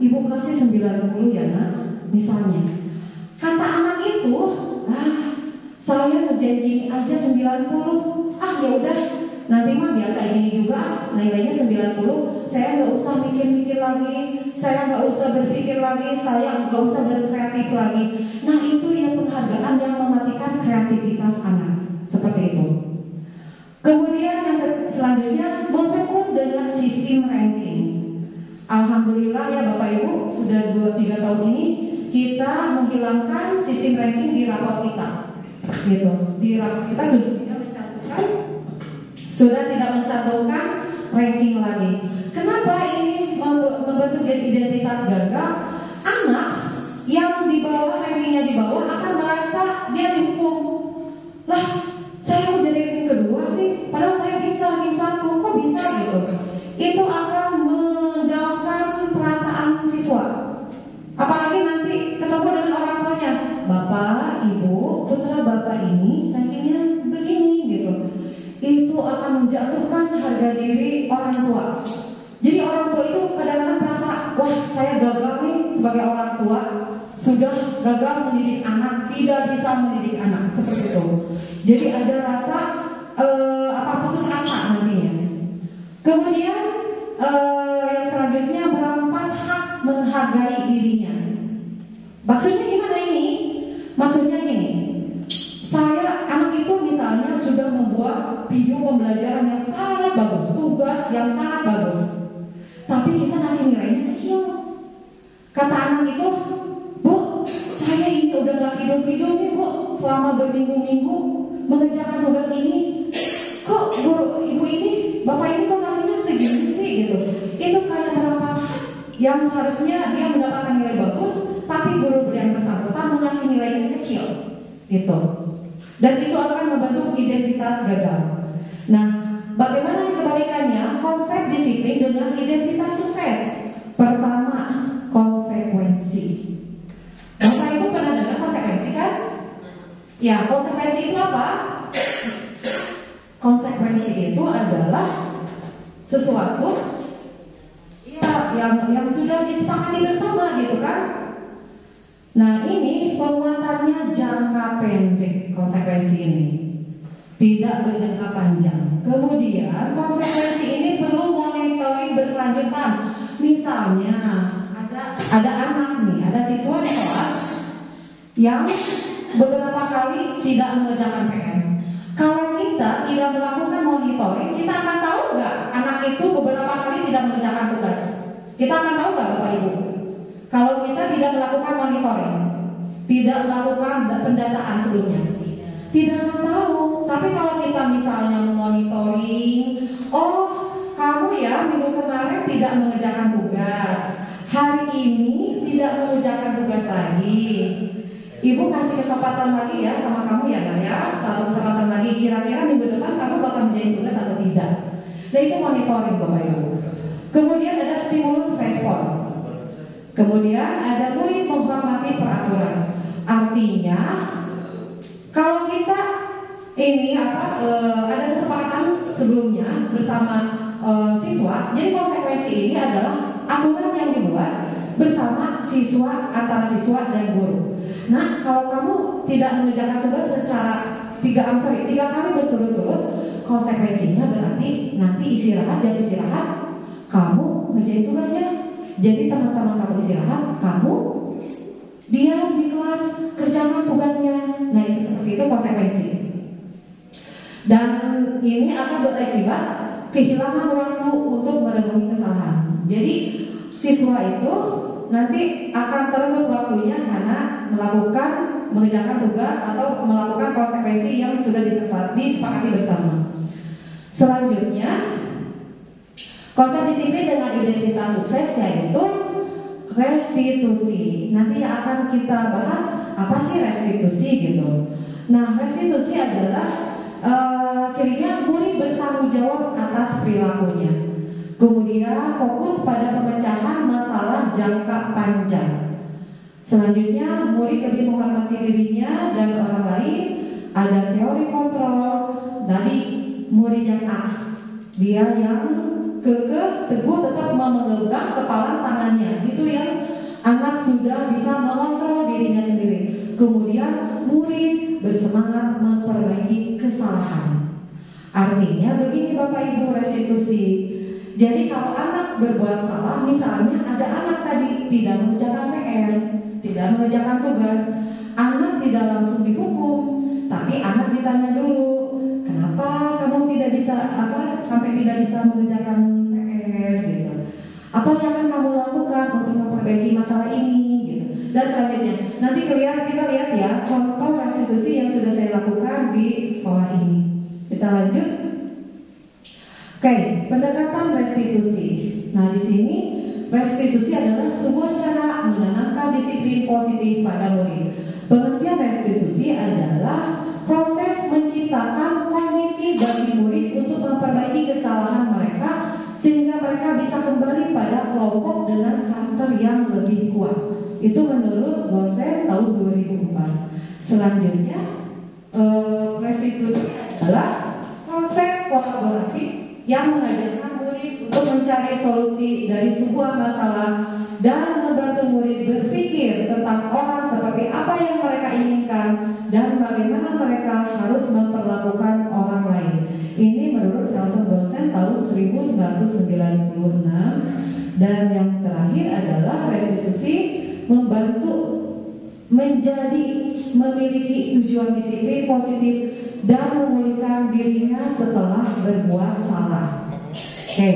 Ibu kasih 90 ya nak, misalnya. Kata anak itu, saya ngerjain gini aja 90. Ya udah, nanti mah biasa gini juga, nilainya 90. Saya nggak usah mikir-mikir lagi, saya nggak usah berpikir lagi, saya nggak usah berkreatif lagi. Nah itu yang penghargaan yang mematikan kreativitas anak, seperti itu. Kemudian yang selanjutnya menghukum dengan sistem ranking. Alhamdulillah ya Bapak Ibu, sudah 2-3 tahun ini kita menghilangkan sistem ranking di raport kita. Gitu. Di raport kita sudah tidak mencantumkan ranking lagi. Kenapa ini membentuk jadi identitas gagal? Anak yang di bawah, rankingnya di bawah akan merasa dia dihukum. Lah, saya mau jadi ranking kedua sih, padahal saya bisa ranking 1, kok bisa gitu? Itu akan mendalamkan perasaan siswa. Apalagi nanti ketemu dengan orang tuanya, Bapak, Ibu, putra Bapak ini rankingnya begini gitu. Itu akan menjatuhkan harga diri orang tua. Jadi orang tua itu kadang-kadang merasa, wah saya gagal nih sebagai orang tua, sudah gagal mendidik anak, tidak bisa mendidik anak, seperti itu. Jadi ada rasa putus asa nantinya. Kemudian yang selanjutnya merampas hak menghargai dirinya. Maksudnya gimana ini? Maksudnya gini, anak itu misalnya sudah membuat video pembelajaran yang sangat bagus, tugas yang sangat bagus, tapi kita kasih nilainya kecil. Kata anak itu, Bu, saya ini udah gak tidur-tidur nih Bu, selama berminggu-minggu mengerjakan tugas ini. Kok guru ibu ini, bapak ini kok ngasihnya segini sih gitu. Itu kayak merampas yang seharusnya dia mendapatkan nilai bagus, tapi guru yang bersangkutan mengasih nilainya kecil gitu. Dan itu akan membentuk identitas gagal. Nah, bagaimana kebalikannya? Konsep disiplin dengan identitas sukses. Pertama, konsekuensi. Bapak Ibu pernah dengar konsekuensi kan? Ya, konsekuensi itu apa? Konsekuensi itu adalah sesuatu yang sudah disepakati bersama gitu kan? Nah ini penguatannya jangka pendek, konsekuensi ini tidak berjangka panjang. Kemudian konsekuensi ini perlu monitoring berkelanjutan. Misalnya ada anak nih, ada siswa di kelas yang beberapa kali tidak mengerjakan PR. Kalau kita tidak melakukan monitoring, kita akan tahu nggak anak itu beberapa kali tidak mengerjakan tugas? Kita akan tahu nggak Bapak Ibu? Kalau kita tidak melakukan monitoring, tidak melakukan pendataan sebelumnya, tidak akan tahu. Tapi kalau kita misalnya memonitoring, oh kamu ya minggu kemarin tidak mengerjakan tugas, hari ini tidak mengerjakan tugas lagi. Ibu kasih kesempatan lagi ya sama kamu ya Nak ya, satu kesempatan lagi. Kira-kira minggu depan kamu bakal menjadi tugas atau tidak? Nah itu monitoring Bapak Ibu. Kemudian ada stimulus respon. Kemudian ada murid menghormati peraturan. Artinya kalau kita ini ada kesepakatan sebelumnya bersama siswa, jadi konsekuensi ini adalah aturan yang dibuat bersama siswa, antara siswa dan guru. Nah, kalau kamu tidak mengerjakan tugas secara 3 kali berturut-turut, konsekuensinya berarti nanti istirahat, kamu ngerjain tugasnya. Jadi teman-teman kamu istirahat, kamu diam di kelas, kerjakan tugasnya. Nah, itu seperti itu konsekuensi. Dan ini akan berakibat kehilangan waktu untuk merenungi kesalahan. Jadi siswa itu nanti akan terenggut waktunya karena mengerjakan tugas atau melakukan konsekuensi yang sudah disepakati bersama. Selanjutnya, konsep disiplin dengan identitas sukses yaitu restitusi. Nanti akan kita bahas apa sih restitusi gitu. Nah, restitusi adalah cirinya murid bertanggung jawab atas perilakunya. Kemudian fokus pada pemecahan masalah jangka panjang. Selanjutnya murid lebih menghormati dirinya dan orang lain. Ada teori kontrol dari murid yang A. Dia yang kekeh, teguh, tetap memegang kepala tangannya. Itu yang anak sudah bisa mengontrol dirinya sendiri. Kemudian murid bersemangat memperbaiki kesalahan. Artinya begini Bapak Ibu, restitusi. Jadi kalau anak berbuat salah, misalnya ada anak tadi tidak mengerjakan PR, tidak mengerjakan tugas, anak tidak langsung dihukum, tapi anak ditanya dulu, kenapa kamu tidak bisa sampai tidak bisa mengerjakan PR gitu. Apa yang akan kamu lakukan untuk memperbaiki masalah ini gitu. Dan selanjutnya, nanti kita lihat ya contoh restitusi yang sudah saya lakukan di sekolah ini. Kita lanjut. Oke, pendekatan restitusi. Nah, di sini restitusi adalah sebuah cara menanamkan disiplin positif pada murid. Pengertian restitusi adalah proses menciptakan kondisi bagi murid untuk memperbaiki kesalahan mereka sehingga mereka bisa kembali pada kelompok dengan karakter yang lebih kuat. Itu menurut Gosen tahun 2004. Selanjutnya, restitusi adalah proses kolaboratif yang mengajarkan murid untuk mencari solusi dari sebuah masalah dan membantu murid berpikir tentang orang seperti apa yang mereka inginkan dan bagaimana mereka harus memperlakukan orang lain. Ini menurut Selson Gosen tahun 1996. Dan yang terakhir adalah restitusi membantu memiliki tujuan disiplin positif dan memulihkan dirinya setelah berbuat salah. Oke.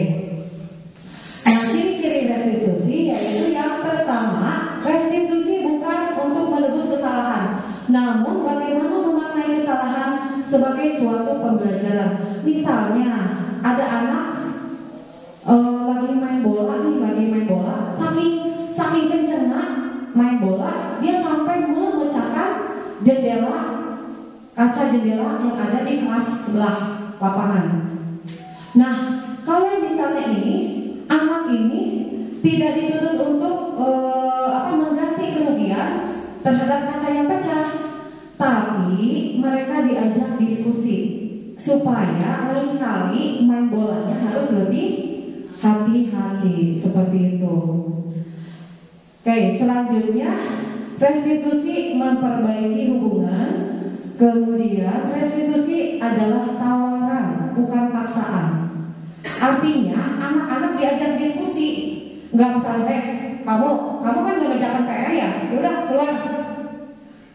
Nah, ciri-ciri restitusi yaitu yang pertama, restitusi bukan untuk menebus kesalahan, namun bagaimana memaknai kesalahan sebagai suatu pembelajaran. Misalnya, ada anak lagi main bola, saking kencengnya main bola, dia sampai memecahkan kaca jendela yang ada di kelas sebelah lapangan. Nah, kalau misalnya anak ini tidak dituntut untuk mengganti kerugian terhadap kaca yang pecah, tapi mereka diajak diskusi supaya lain kali main bolanya harus lebih hati-hati seperti itu. Oke, selanjutnya restitusi memperbaiki hubungan. Kemudian restitusi adalah tawaran, bukan Artinya anak-anak diajak diskusi, nggak misalnya, kamu kan nggak ngerjakan PR ya, yaudah keluar.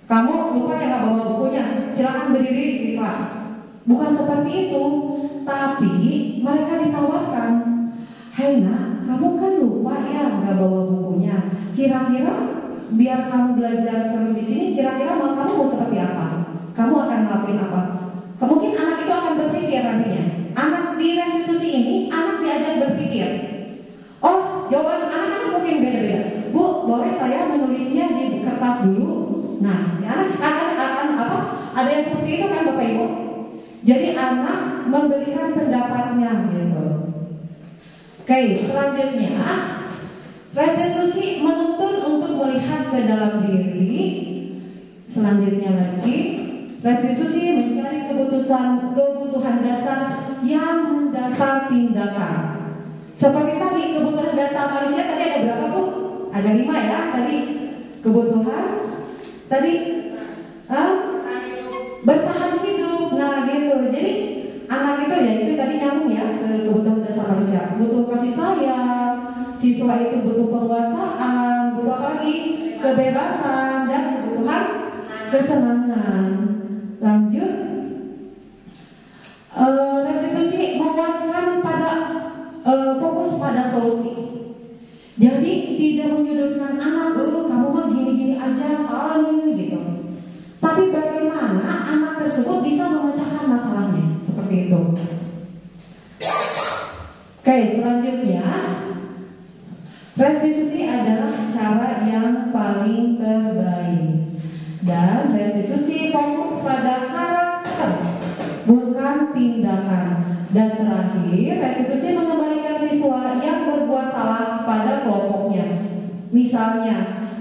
Kamu lupa ya nggak bawa bukunya, silakan berdiri di kelas. Bukan seperti itu, tapi mereka ditawarkan, "Hei nak, kamu kan lupa ya nggak bawa bukunya. Kira-kira biar kamu belajar terus di sini, kira-kira kamu mau seperti apa? Kamu akan ngelakuin apa?" Mungkin anak itu akan berpikir nantinya. Anak di restitusi ini, anak diajak berpikir. Oh, jawaban anak-anak mungkin beda-beda. Bu, boleh saya menulisnya di kertas dulu? Nah, anak akan apa? Ada yang seperti itu kan Bapak Ibu? Jadi anak memberikan pendapatnya gitu. Oke, selanjutnya restitusi menuntun untuk melihat ke dalam diri. Selanjutnya lagi, restitusi mencari kebutuhan dasar yang mendasar tindakan. Seperti tadi kebutuhan dasar manusia tadi ada berapa Bu? Ada 5 ya tadi kebutuhan. Tadi bertahan hidup. Nah gitu. Jadi anak itu ya itu tadi nyambung ya ke kebutuhan dasar manusia. Butuh kasih sayang. Siswa itu butuh penguasaan. Butuh apa lagi? Kebebasan dan kebutuhan kesenangan. Lanjut, restitusi menguatkan pada fokus pada solusi. Jadi tidak menyudutkan anak, kamu mah gini-gini aja, salah nih gitu. Tapi bagaimana anak tersebut bisa memecahkan masalahnya seperti itu. Oke, selanjutnya restitusi adalah cara yang paling terbaik. Dan restitusi fokus pada karakter, bukan tindakan. Dan terakhir, restitusi mengembalikan siswa yang berbuat salah pada kelompoknya. Misalnya,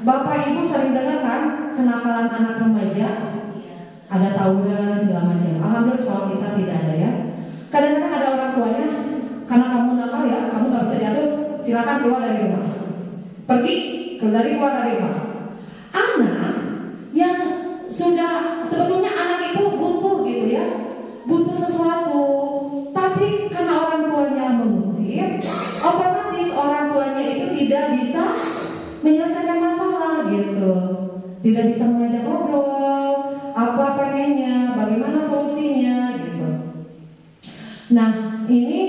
Bapak Ibu sering dengar kan kenakalan anak remaja? Ada tawuran segala macam. Alhamdulillah sekolah kita tidak ada ya. Kadang-kadang ada orang tuanya, karena kamu nakal ya, kamu gak bisa diatur, silakan keluar dari rumah. Pergi, keluar dari rumah. Anak yang sudah sebetulnya anak itu butuh gitu ya, butuh sesuatu, tapi karena orang tuanya mengusir, otomatis orang tuanya itu tidak bisa menyelesaikan masalah gitu, tidak bisa mengajak ngobrol, apa pengennya, bagaimana solusinya gitu. Nah ini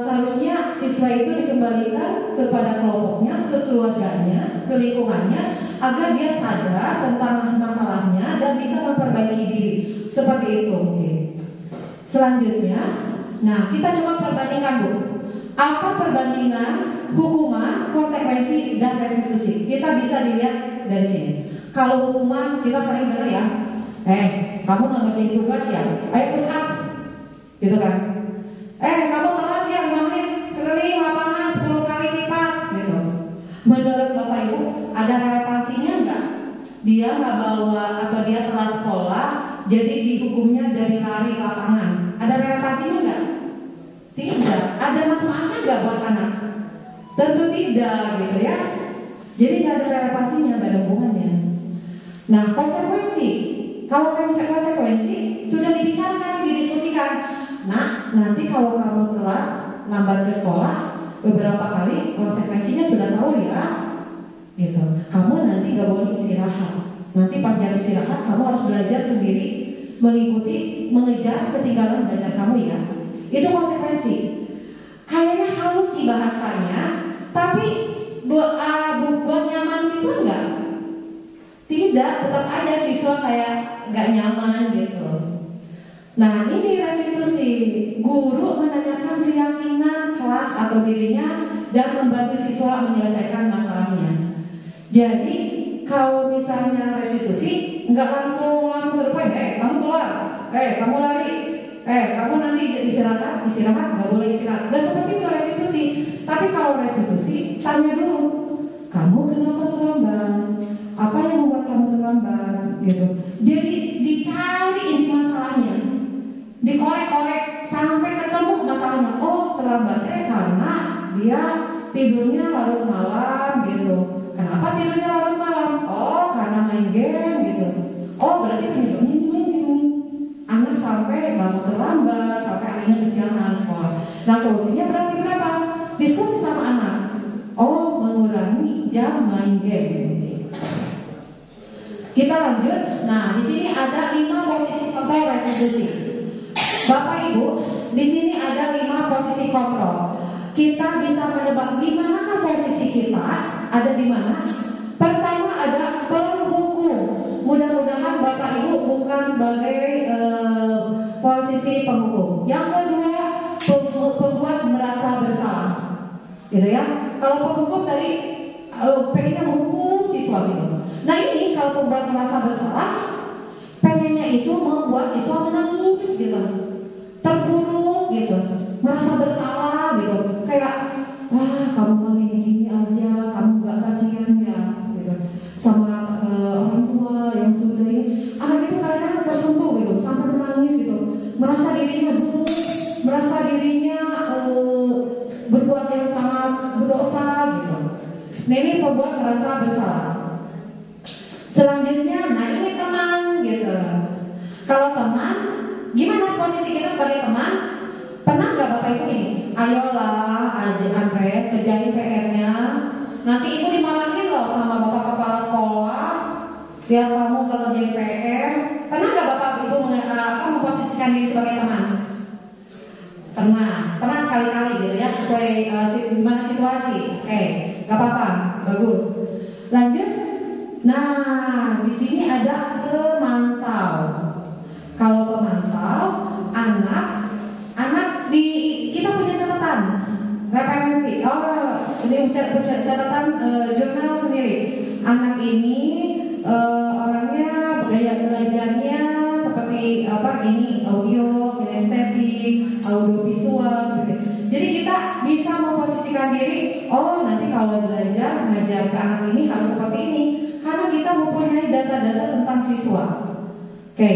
seharusnya siswa itu dikembalikan kepada kelompoknya, ke keluarganya, ke lingkungannya, agar dia sadar tentang masalahnya dan bisa memperbaiki diri. Seperti itu. Oke. Selanjutnya, nah kita coba perbandingkan Bu. Apa perbandingan hukuman, konsekuensi, dan restitusi? Kita bisa dilihat dari sini. Kalau hukuman kita sering dengar ya, kamu nggak ngerjain tugas ya, ayo push up, gitu kan? Kamu telat ya 5 menit, keliling lapangan 10 kali lipat, gitu. Menurut Bapak Ibu, ada relevansinya nggak? Dia nggak bawa atau dia telat sekolah, jadi dihukumnya dari lari lapangan. Ada relevansinya nggak? Tidak. Ada manfaatnya nggak buat anak? Tentu tidak, gitu ya. Jadi nggak ada relevansinya, nggak ada hubungannya. Nah, konsekuensi. Kalau konsekuensi sudah dibicarakan, didiskusikan. Nah, nanti kalau kamu telat lambat ke sekolah beberapa kali, konsekuensinya sudah tahu ya, gitu. Kamu nanti gak boleh istirahat. Nanti pas jam istirahat kamu harus belajar sendiri, mengikuti, mengejar ketinggalan belajar kamu ya. Itu konsekuensi. Kayaknya halus sih bahasanya, tapi buat nyaman siswa enggak? Tidak, tetap ada siswa kayak gak nyaman gitu. Nah ini restitusi. Guru menanyakan keyakinan kelas atau dirinya dan membantu siswa menyelesaikan masalahnya. Jadi kalau misalnya restitusi nggak langsung terpoin, kamu keluar, kamu lari, kamu nanti istirahat nggak boleh istirahat. Nggak seperti itu restitusi. Tapi kalau restitusi tanya dulu, kamu kenapa terlambat? Apa yang membuat kamu terlambat? Gitu. Jadi dicari inti masalahnya, dikorek-korek sampai ketemu masalahnya. Oh terlambatnya karena dia tidurnya larut malam gitu. Kenapa tidurnya larut malam? Oh karena main game gitu. Oh berarti penyebabnya ini main game. Anak sampai bangun terlambat, sampai anak akhirnya kesiangan sekolah. Nah solusinya berarti berapa? Diskusi sama anak. Oh, mengurangi jam main game. Kita lanjut. Nah, di sini ada 5 posisi kontrol restitusi. Bapak Ibu, di sini ada 5 posisi kontrol. Kita bisa menebak di manakah posisi kita, ada di mana? Pertama ada penghukum. Mudah-mudahan Bapak Ibu bukan sebagai posisi penghukum. Yang kedua, pembuat merasa bersalah. Gitu ya. Kalau penghukum tadi pengennya menghukum siswa gitu. Nah ini kalau pembuat merasa bersalah, pengennya itu membuat siswa menangis gitu, terpuruk gitu, merasa bersalah gitu, kayak wah kamu mah gini aja, kamu gak kasihan ya gitu sama orang tua yang sudah ini. Anak itu kadang-kadang tersentuh gitu, sampai menangis gitu, merasa dirinya buruk, merasa dirinya berbuat yang sangat berdosa gitu. Nah ini pembuat merasa bersalah. Selanjutnya, nah ini teman gitu. Kalau teman, gimana posisi kita sebagai teman? Pernah nggak Bapak Ibu ini? Ayolah, Andres, kerjain PR-nya. Nanti Ibu dimarahin loh sama Bapak Kepala Sekolah. Biar kamu gak kerjain PR. Pernah nggak Bapak Ibu memposisikan diri sebagai teman? Pernah sekali-kali gitu ya, sesuai gimana situasi. Oke, nggak apa-apa, bagus. Lanjut. Nah, di sini ada pemantau. Kalau pemantau, anak di kita punya catatan referensi. Oh, ini catatan jurnal sendiri. Anak ini orangnya gaya belajarnya seperti apa? Ini audio, kinestetik, audio visual seperti. Jadi kita bisa memposisikan diri. Oh, nanti kalau belajar mengajar ke anak ini harus seperti ini. Karena kita mempunyai data-data tentang siswa. Oke.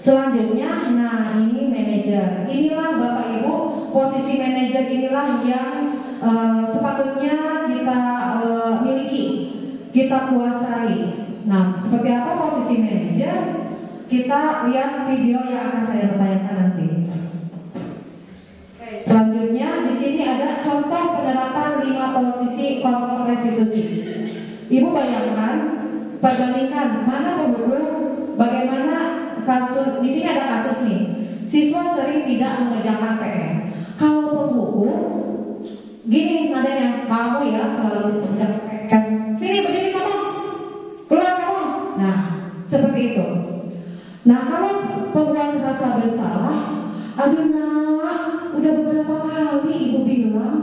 Selanjutnya, nah ini manajer. Inilah Bapak Ibu, posisi manajer inilah yang sepatutnya kita miliki, kita kuasai. Nah, seperti apa posisi manajer? Kita lihat video yang akan saya pertanyakan nanti. Oke, selanjutnya di sini ada contoh penerapan 5 posisi kontrol restitusi. Ibu bayangkan, perbandingkan mana penghukum, bagaimana kasus. Di sini ada kasus nih, siswa sering tidak mengerjakan PR. Kalau penghukum, gini nadanya, kamu ya selalu mengerjakan PR. Sini berdiri kamu, keluar kamu. Nah, seperti itu. Nah, kalau pembuat merasa bersalah, aduh nak, udah beberapa kali ibu bilang,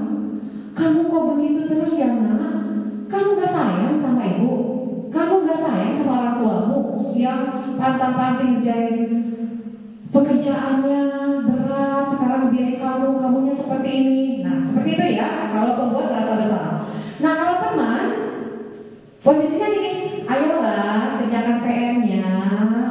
kamu kok begitu terus ya nak? Kamu gak sayang sama ibu? Kamu gak sayang sama orang tuamu yang pantang-panting ngerjain pekerjaannya berat, sekarang biarin kamunya seperti ini. Nah, seperti itu ya, kalau pembuat merasa bersalah. Nah, kalau teman, posisinya gini, ayolah kerjakan PR-nya,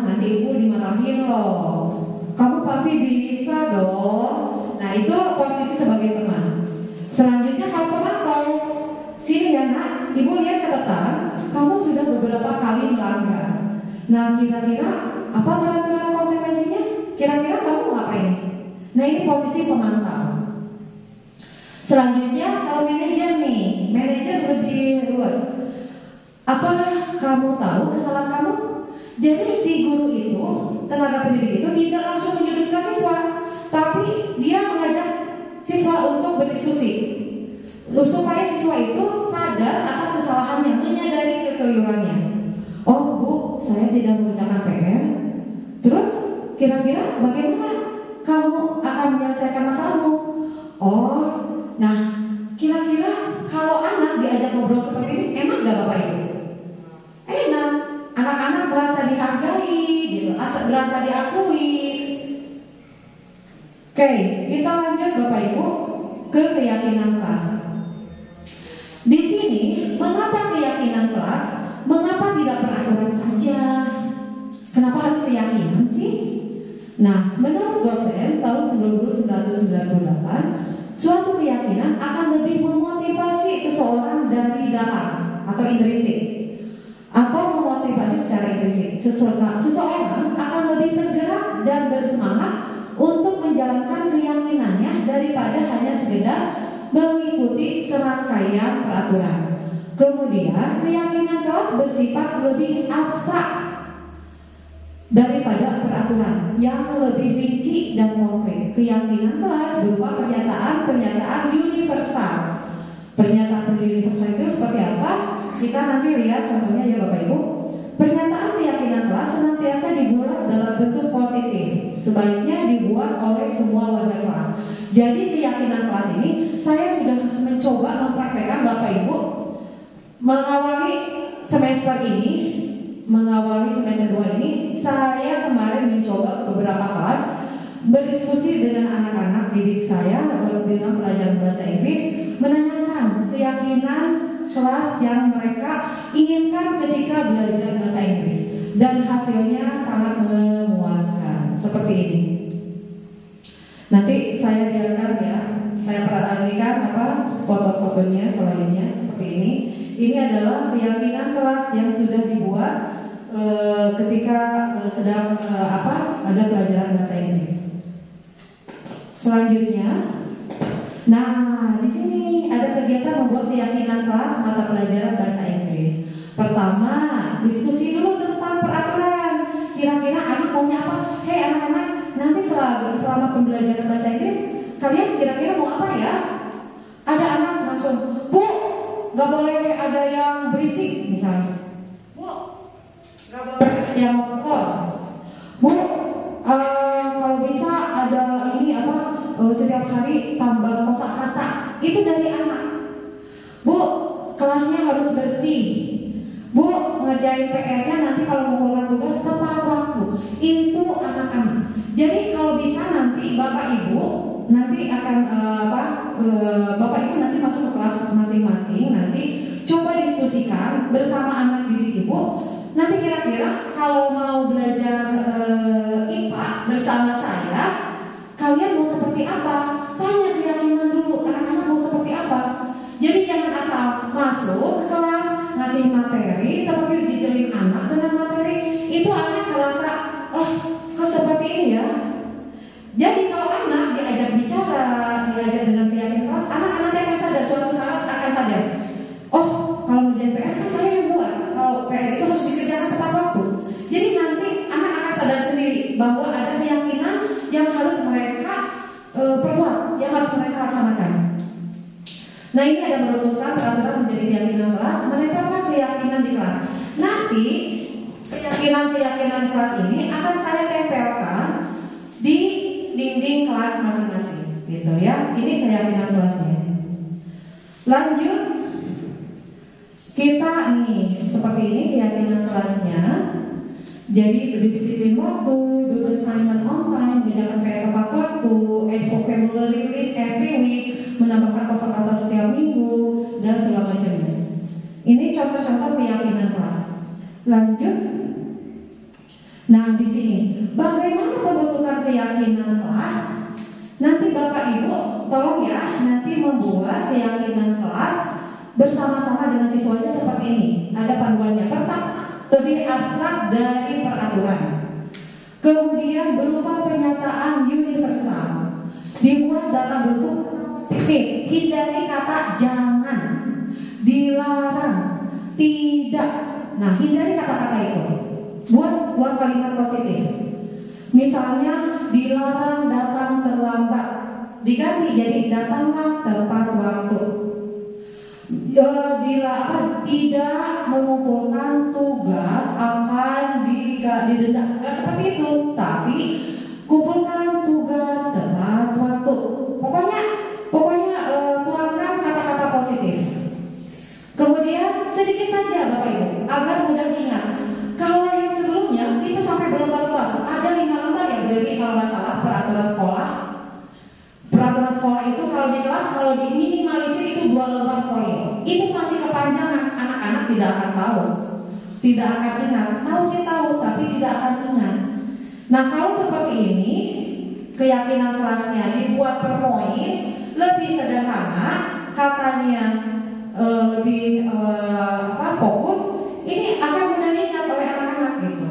nanti ibu dimarahin loh. Kamu pasti bisa dong. Nah, itu posisi sebagai teman. Selanjutnya kalau pemantau, sini ya nak, ibu lihat catatan, kamu sudah beberapa kali melanggar. Nah, kira-kira apa peraturan konsekuensinya? Kira-kira kamu ngapain? Nah, ini posisi pemantau. Selanjutnya, kalau manajer nih, manajer lebih luas. Apa kamu tahu kesalahan kamu? Jadi si guru itu, tenaga pendidik itu tidak langsung menyudutkan siswa, tapi dia mengajak siswa untuk berdiskusi, supaya siswa itu sadar atas kesalahannya, menyadari kekeliruannya. Oh bu, saya tidak mengerjakan PR. Terus kira-kira bagaimana kamu akan menyelesaikan masalahmu? Oh, nah kira-kira kalau anak diajak ngobrol seperti ini, enak gak Bapak Ibu? Enak. Anak-anak merasa dihargai, gitu, berasa diakui. Oke, kita lanjut Bapak Ibu ke keyakinan kelas. Di sini, mengapa keyakinan kelas? Mengapa tidak peraturan saja? Kenapa harus keyakinan sih? Nah, menurut dosen tahun 1998, suatu keyakinan akan lebih memotivasi seseorang dari dalam atau intrinsik, atau memotivasi secara intrinsik. Seseorang akan lebih tergerak dan bersemangat untuk menjalankan keyakinannya daripada hanya sekedar mengikuti serangkaian peraturan. Kemudian keyakinan kelas bersifat lebih abstrak daripada peraturan yang lebih rinci dan konkret. Keyakinan kelas berupa pernyataan universal. Pernyataan universal itu seperti apa? Kita nanti lihat contohnya ya Bapak Ibu. Pernyataan keyakinan kelas senantiasa dibuat dalam bentuk positif. Sebaiknya dibuat oleh semua warga kelas. Jadi keyakinan kelas ini saya sudah mencoba mempraktekkan Bapak Ibu mengawali semester 2 ini. Saya kemarin mencoba beberapa kelas berdiskusi dengan anak-anak didik saya dalam pelajaran bahasa Inggris, menanyakan keyakinan kelas yang mereka inginkan ketika belajar bahasa Inggris, dan hasilnya sangat memuaskan seperti ini. Nanti saya lihatkan ya, saya perhatikan foto-fotonya selainnya seperti ini. Ini adalah keyakinan kelas yang sudah dibuat ketika sedang ada pelajaran bahasa Inggris. Selanjutnya, nah di sini ada kegiatan membuat keyakinan kelas mata pelajaran bahasa Inggris. Pertama, diskusi dulu tentang peraturan. Kira-kira anak maunya apa? Hei anak-anak, nanti selama pembelajaran bahasa Inggris, kalian kira-kira mau apa ya? Ada anak langsung, Bu, gak boleh ada yang berisik misalnya. Bu, gak boleh yang ngomong. Bu, kalau bisa ada ini setiap hari tambah kosakata. Itu dari anak. Bu, kelasnya harus bersih. Bu, ngerjain PR-nya nanti kalau mengulang tugas tepat waktu. Itu anak-anak. Jadi kalau bisa nanti Bapak Ibu nanti akan Bapak Ibu nanti masuk ke kelas masing-masing, nanti coba diskusikan bersama anak didik Ibu. Nanti kira-kira kalau mau belajar IPA bersama saya, kalian mau seperti apa? Tanya keyakinan dulu, anak-anak mau seperti apa. Jadi jangan asal masuk ke kelas ngasih materi seperti dijelin anak dengan materi, itu anak merasa kok seperti ini ya. Jadi kalau anak diajak bicara, diajak dengan keyakinan kelas, anak-anaknya akan sadar, suatu saat akan sadar. Oh, kalau ngerjain PR kan saya yang buat. Kalau PR itu harus dikerjakan tepat waktu. Jadi nanti anak akan sadar sendiri bahwa ada keyakinan yang harus mereka perbuat, yang harus mereka laksanakan. Nah, ini ada merumuskan peraturan menjadi keyakinan kelas, menempelkan keyakinan di kelas. Nanti keyakinan kelas ini akan saya tempelkan di dinding kelas masing-masing, gitu ya. Ini keyakinan kelasnya. Lanjut, kita nih seperti ini keyakinan kelasnya. Jadi disiplin waktu, do assignment on time, mengerjakan PR tepat waktu, add vocabulary list every week, menambahkan kosakata setiap minggu, dan segala macamnya. Ini contoh-contoh keyakinan kelas. Lanjut. Nah, di sini bagaimana pembentukan keyakinan kelas? Nanti Bapak Ibu tolong ya, nanti membuat keyakinan kelas bersama-sama dengan siswanya seperti ini. Ada panduannya. Pertama, lebih abstrak dari peraturan. Kemudian berupa pernyataan universal, dibuat dalam bentuk positif. Hindari kata jangan, dilarang, tidak. Nah, hindari kata-kata itu. Buat kalimat positif. Misalnya dilarang datang terlambat, diganti jadi datanglah tepat waktu. Tidak mengumpulkan tugas akan didenda. Nggak seperti itu, tapi kumpulkan tugas tepat waktu. Pokoknya tuangkan kata-kata positif. Kemudian sedikit saja Bapak Ibu agar mudah ingat. Kalau yang sebelumnya kita sampai berlembar-lembar, ada 5 lembar ya berarti kalau nggak salah peraturan sekolah. Peraturan sekolah itu kalau di kelas kalau diminimalisir itu 2 lembar folio. Itu masih kepanjangan, anak-anak tidak akan tahu, tidak akan ingat. Tahu sih tahu, tapi tidak akan ingat. Nah kalau seperti ini, keyakinan kelasnya dibuat per poin, lebih sederhana, katanya lebih fokus. Ini akan mudah diingat oleh anak-anak gitu.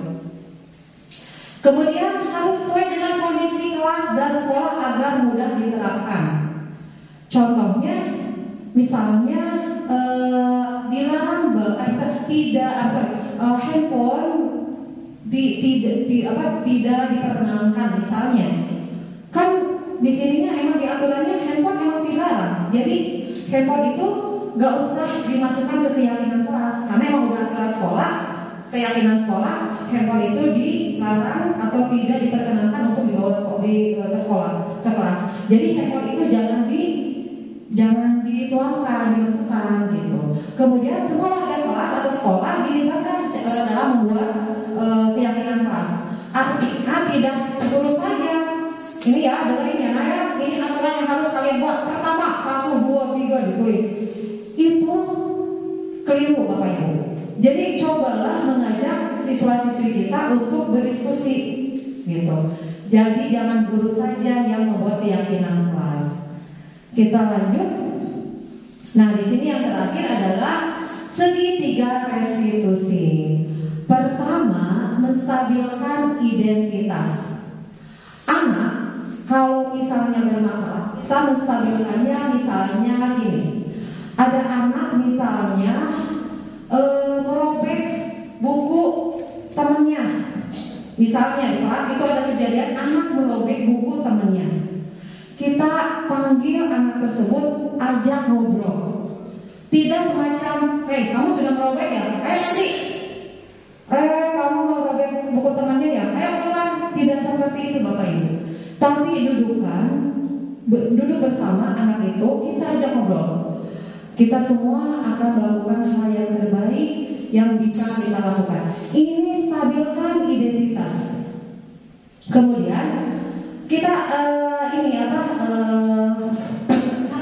Kemudian harus sesuai dengan kondisi kelas dan sekolah menyebabkan. Contohnya, misalnya dilarang handphone tidak diperkenankan misalnya. Kan di sininya emang diaturannya handphone emang dilarang. Jadi handphone itu gak usah dimasukkan ke keyakinan kelas karena emang udah kelas sekolah, keyakinan sekolah handphone itu dilarang atau tidak diperkenankan untuk dibawa ke sekolah, ke kelas. Jadi handphone itu jangan dituangkan, dimasukkan gitu. Kemudian semua warga kelas atau sekolah dilibatkan dalam membuat keyakinan kelas. Artinya tidak tertulis saja. Ini ya, dengerin ya, Naya, ini aturan yang harus kalian buat. Pertama, 1, 2, 3 ditulis. Itu keliru Bapak Ibu. Jadi cobalah mengajak siswa-siswi kita untuk berdiskusi gitu. Jadi jangan guru saja yang membuat keyakinan kelas. Kita lanjut. Nah, di sini yang terakhir adalah segitiga restitusi. Pertama, menstabilkan identitas. Anak kalau misalnya bermasalah, kita menstabilkannya misalnya gini. Ada anak misalnya merobek buku temannya. Misalnya di kelas itu ada kejadian anak merobek buku temannya. Kita panggil anak tersebut, ajak ngobrol. Tidak semacam, hei kamu sudah merobek ya? Nanti kamu merobek buku temannya ya? Ayo pulang. Tidak seperti itu Bapak Ibu. Tapi duduk bersama anak itu, kita ajak ngobrol. Kita semua akan melakukan hal yang terbaik yang bisa kita lakukan. Ini stabilkan identitas. Kemudian kita cara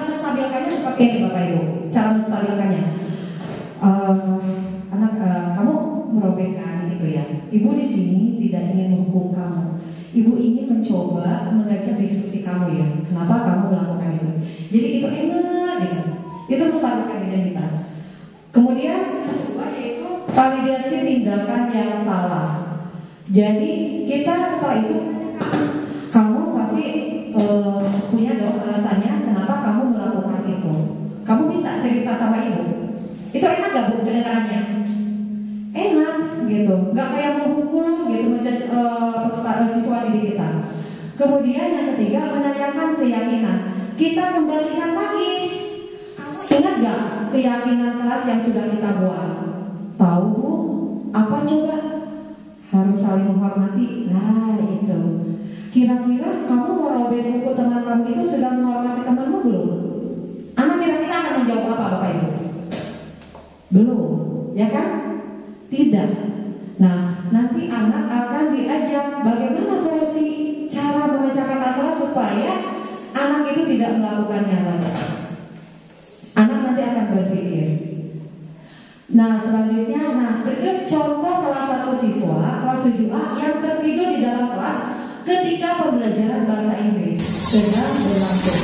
menstabilkannya seperti ini Bapak Ibu. Cara menstabilkannya, kamu merobekkan gitu ya. Ibu di sini tidak ingin menghukum kamu. Ibu ingin mencoba mengajak diskusi kamu ya. Kenapa kamu melakukan itu? Jadi itu enak gitu. Itu menstabilkan identitas. Kemudian kedua yaitu validasi tindakan yang salah. Jadi kita setelah itu kamu pasti punya dong alasannya kenapa kamu melakukan itu. Kamu bisa cerita sama ibu. Itu enak gak Bu kedengarannya? Enak gitu. Gak kayak menghukum gitu peserta siswa didik kita. Kemudian yang ketiga menanyakan keyakinan. Kita kembalikan lagi. Ingat gak keyakinan kelas yang sudah kita buat? Tahu Bu? Apa coba? Harus saling menghormati. Nah itu. Kira-kira kamu merobek buku teman kamu itu sudah menghormati temanmu belum? Anak kira-kira akan menjawab apa Bapak Ibu? Belum, ya kan? Tidak. Nah, nanti anak akan diajak bagaimana solusi cara memecahkan masalah supaya anak itu tidak melakukannya lagi. Anak nanti akan berpikir. Nah, selanjutnya, berikut contoh salah satu siswa kelas 7A yang tertidur di dalam kelas ketika pembelajaran bahasa Inggris sedang berlangsung.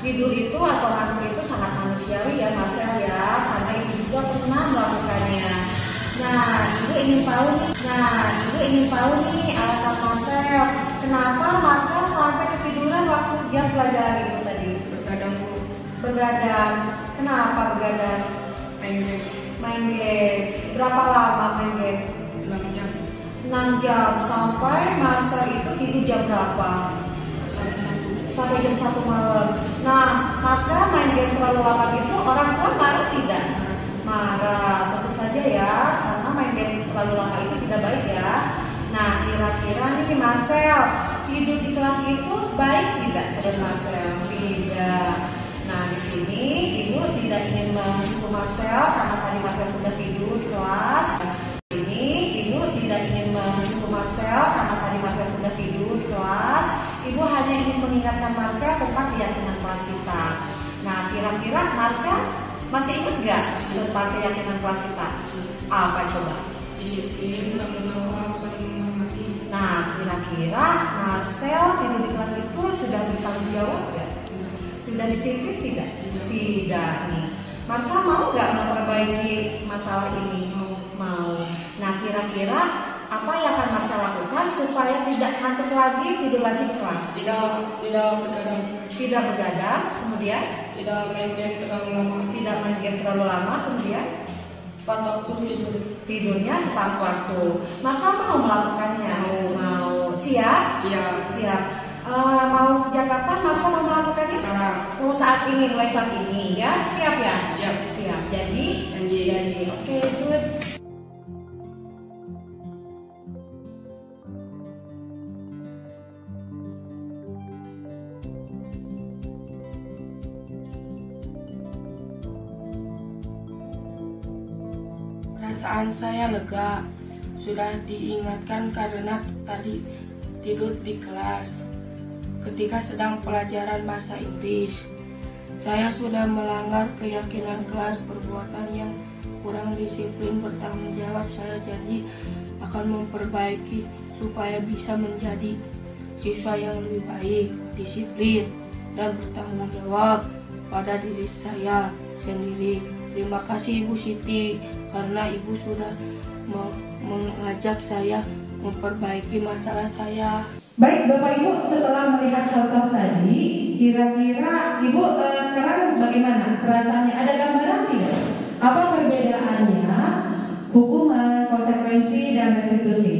tidur itu atau ngantuk itu sangat manusiawi ya Marcel ya, karena ibu juga pernah melakukannya. Ibu ingin tahu nih alasan Marcel, kenapa Marcel sampai ketiduran waktu jam pelajaran itu tadi? Begadang. Kenapa begadang? Main game. Berapa lama main game? 6 jam. Sampai Marcel itu tidur jam berapa? Sampai jam 1 malam. Marcel main game terlalu lama itu orang tua marah tidak? Marah, tentu saja ya, karena main game terlalu lama itu tidak baik ya. Kira-kira nih Marcel, tidur di kelas itu baik tidak pada Marcel? Tidak. Di sini ibu tidak ingin menghukum Marcel karena tadi Marcel sudah tidur di kelas. Ibu hanya ingin mengingatkan Marcel tentang keyakinan kelas kita. Kira-kira Marcel masih ingat gak tentang keyakinan kelas kita? Apa coba? Disiplin, tanggung jawab, saling menghormati. Kira-kira Marcel tidur di kelas itu sudah bertanggung jawab gak? Sudah disiplin tidak? Tidak nih. Marcel mau gak memperbaiki masalah ini? Mau. Kira-kira apa yang akan Marcel lakukan supaya tidak ngantuk lagi, tidur lagi di kelas? Tidak begadang, kemudian tidak main game terlalu lama, kemudian tepat waktu tidur. Tidurnya tepat waktu. Marcel mau melakukannya? Mau. Siap. Mau sejak kapan Marcel mau melakukannya? Sekarang. Mau mulai saat ini ya? Siap ya? Siap. Janji. Oke, good. Perasaan saya lega, sudah diingatkan karena tadi tidur di kelas. Ketika sedang pelajaran bahasa Inggris, saya sudah melanggar keyakinan kelas, perbuatan yang kurang disiplin, bertanggung jawab. Saya janji akan memperbaiki supaya bisa menjadi siswa yang lebih baik, disiplin, dan bertanggung jawab pada diri saya sendiri. Terima kasih Ibu Siti karena Ibu sudah mengajak saya memperbaiki masalah saya. Baik Bapak Ibu, setelah melihat contoh tadi, kira-kira Ibu sekarang bagaimana perasaannya? Ada gambaran tidak? Apa perbedaannya hukuman, konsekuensi, dan restitusi?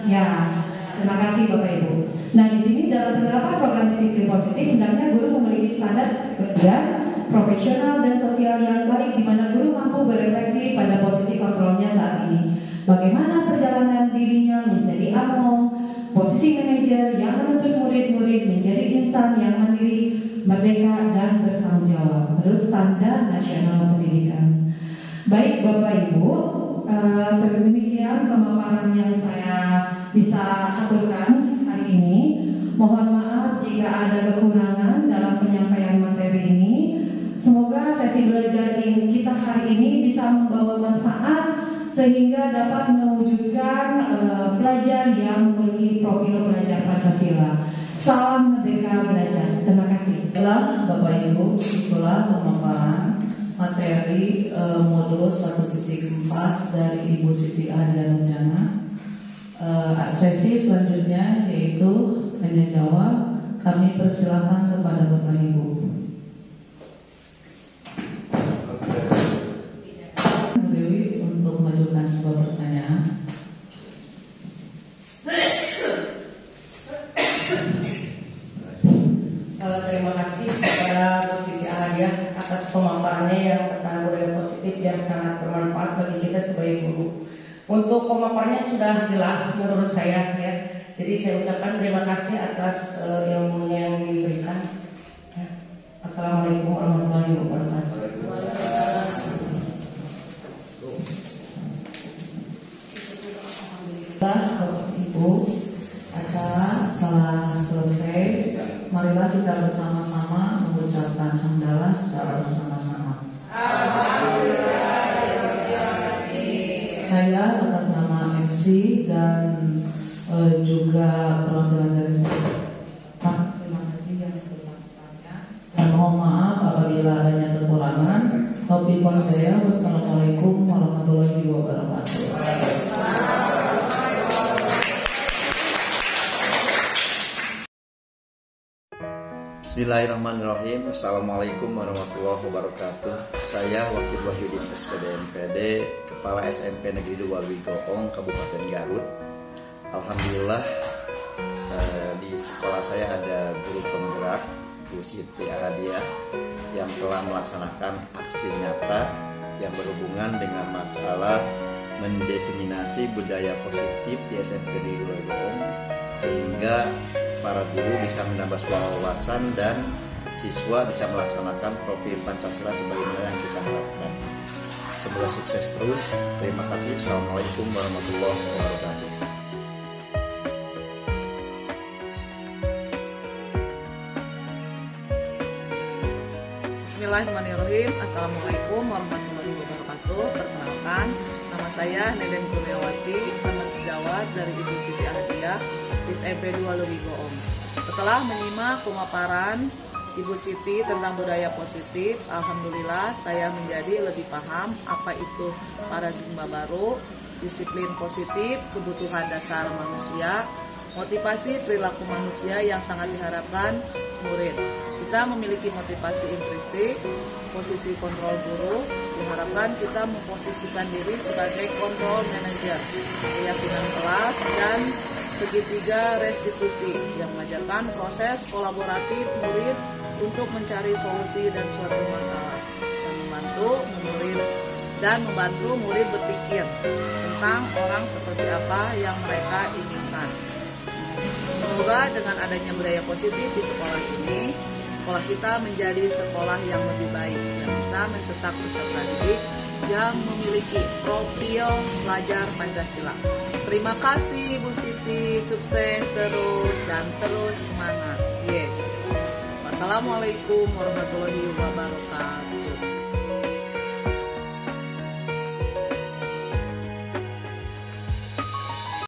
Ya, terima kasih Bapak Ibu. Di sini dalam penerapan program disiplin positif, hendaknya guru memiliki standar dan profesional dan sosial yang baik, di mana guru mampu berefleksi pada posisi kontrolnya saat ini. Bagaimana perjalanan dirinya menjadi among, posisi manajer yang menuntut murid-murid menjadi insan yang mandiri, merdeka, dan bertanggung jawab menurut standar nasional pendidikan. Baik Bapak Ibu, demikian pemaparan yang saya bisa aturkan hari ini. Mohon maaf jika ada kekurangan dalam penyampaian materi ini. Semoga sesi belajar kita hari ini bisa membawa manfaat sehingga dapat mewujudkan pelajar yang memiliki profil pelajar Pancasila. Salam Merdeka Belajar. Terima kasih. Bapak Ibu, itulah pemaparan materi modul 1.4 dari Ibu Siti Ahdian Nurjana. Sesi selanjutnya yaitu tanya jawab. Kami persilakan kepada Bapak Ibu. Dewi untuk mengajukan sebuah pertanyaan. Terima kasih kepada Bu Siti Ahdian atas pemaparannya yang tentang budaya positif yang sangat bermanfaat bagi kita sebagai guru. Untuk pemaparannya sudah jelas menurut saya ya. Jadi saya ucapkan terima kasih atas ilmunya yang diberikan. Ya. Assalamualaikum warahmatullahi wabarakatuh. Bapak Ibu, acara telah selesai. Marilah kita bersama-sama mengucapkan hamdalah secara bersama-sama. Saya atas nama MC dan juga perwakilan dari Pak, terima kasih yang sebesar-besarnya dan berlimpah daya. Wassalamualaikum warahmatullahi wabarakatuh. Bismillahirrahmanirrahim. Assalamualaikum warahmatullahi wabarakatuh. Saya Wakil Wahyudin SPD MPD, Kepala SMP Negeri 2 Wigoong, Kabupaten Garut. Alhamdulillah di sekolah saya ada guru penggerak, Bu Siti Ahadiah, yang telah melaksanakan aksi nyata yang berhubungan dengan masalah mendiseminasi budaya positif di SMP Negeri 2 Wigoong, sehingga para guru bisa menambah wawasan dan siswa bisa melaksanakan profil Pancasila sebagaimana yang kita harapkan. Semoga sukses terus. Terima kasih. Assalamualaikum warahmatullahi wabarakatuh. Bismillahirrahmanirrahim. Assalamualaikum warahmatullahi wabarakatuh. Perkenalkan, nama saya Neden Kurniawati, teman sejawat dari Ibu Siti Ahadiah di SMP 2 Wigoong. Setelah menyimak pemaparan Ibu Siti tentang budaya positif, alhamdulillah saya menjadi lebih paham apa itu paradigma baru, disiplin positif, kebutuhan dasar manusia, motivasi perilaku manusia yang sangat diharapkan murid. Kita memiliki motivasi intrinsik, posisi kontrol guru, diharapkan kita memposisikan diri sebagai kontrol manager, keyakinan kelas, dan segitiga restitusi yang mengajarkan proses kolaboratif murid untuk mencari solusi dan suatu masalah, dan membantu murid berpikir tentang orang seperti apa yang mereka inginkan. Semoga dengan adanya budaya positif di sekolah ini, sekolah kita menjadi sekolah yang lebih baik, yang bisa mencetak peserta didik yang memiliki profil pelajar Pancasila. Terima kasih Bu Siti, sukses terus dan terus semangat. Yes. Wassalamualaikum warahmatullahi wabarakatuh.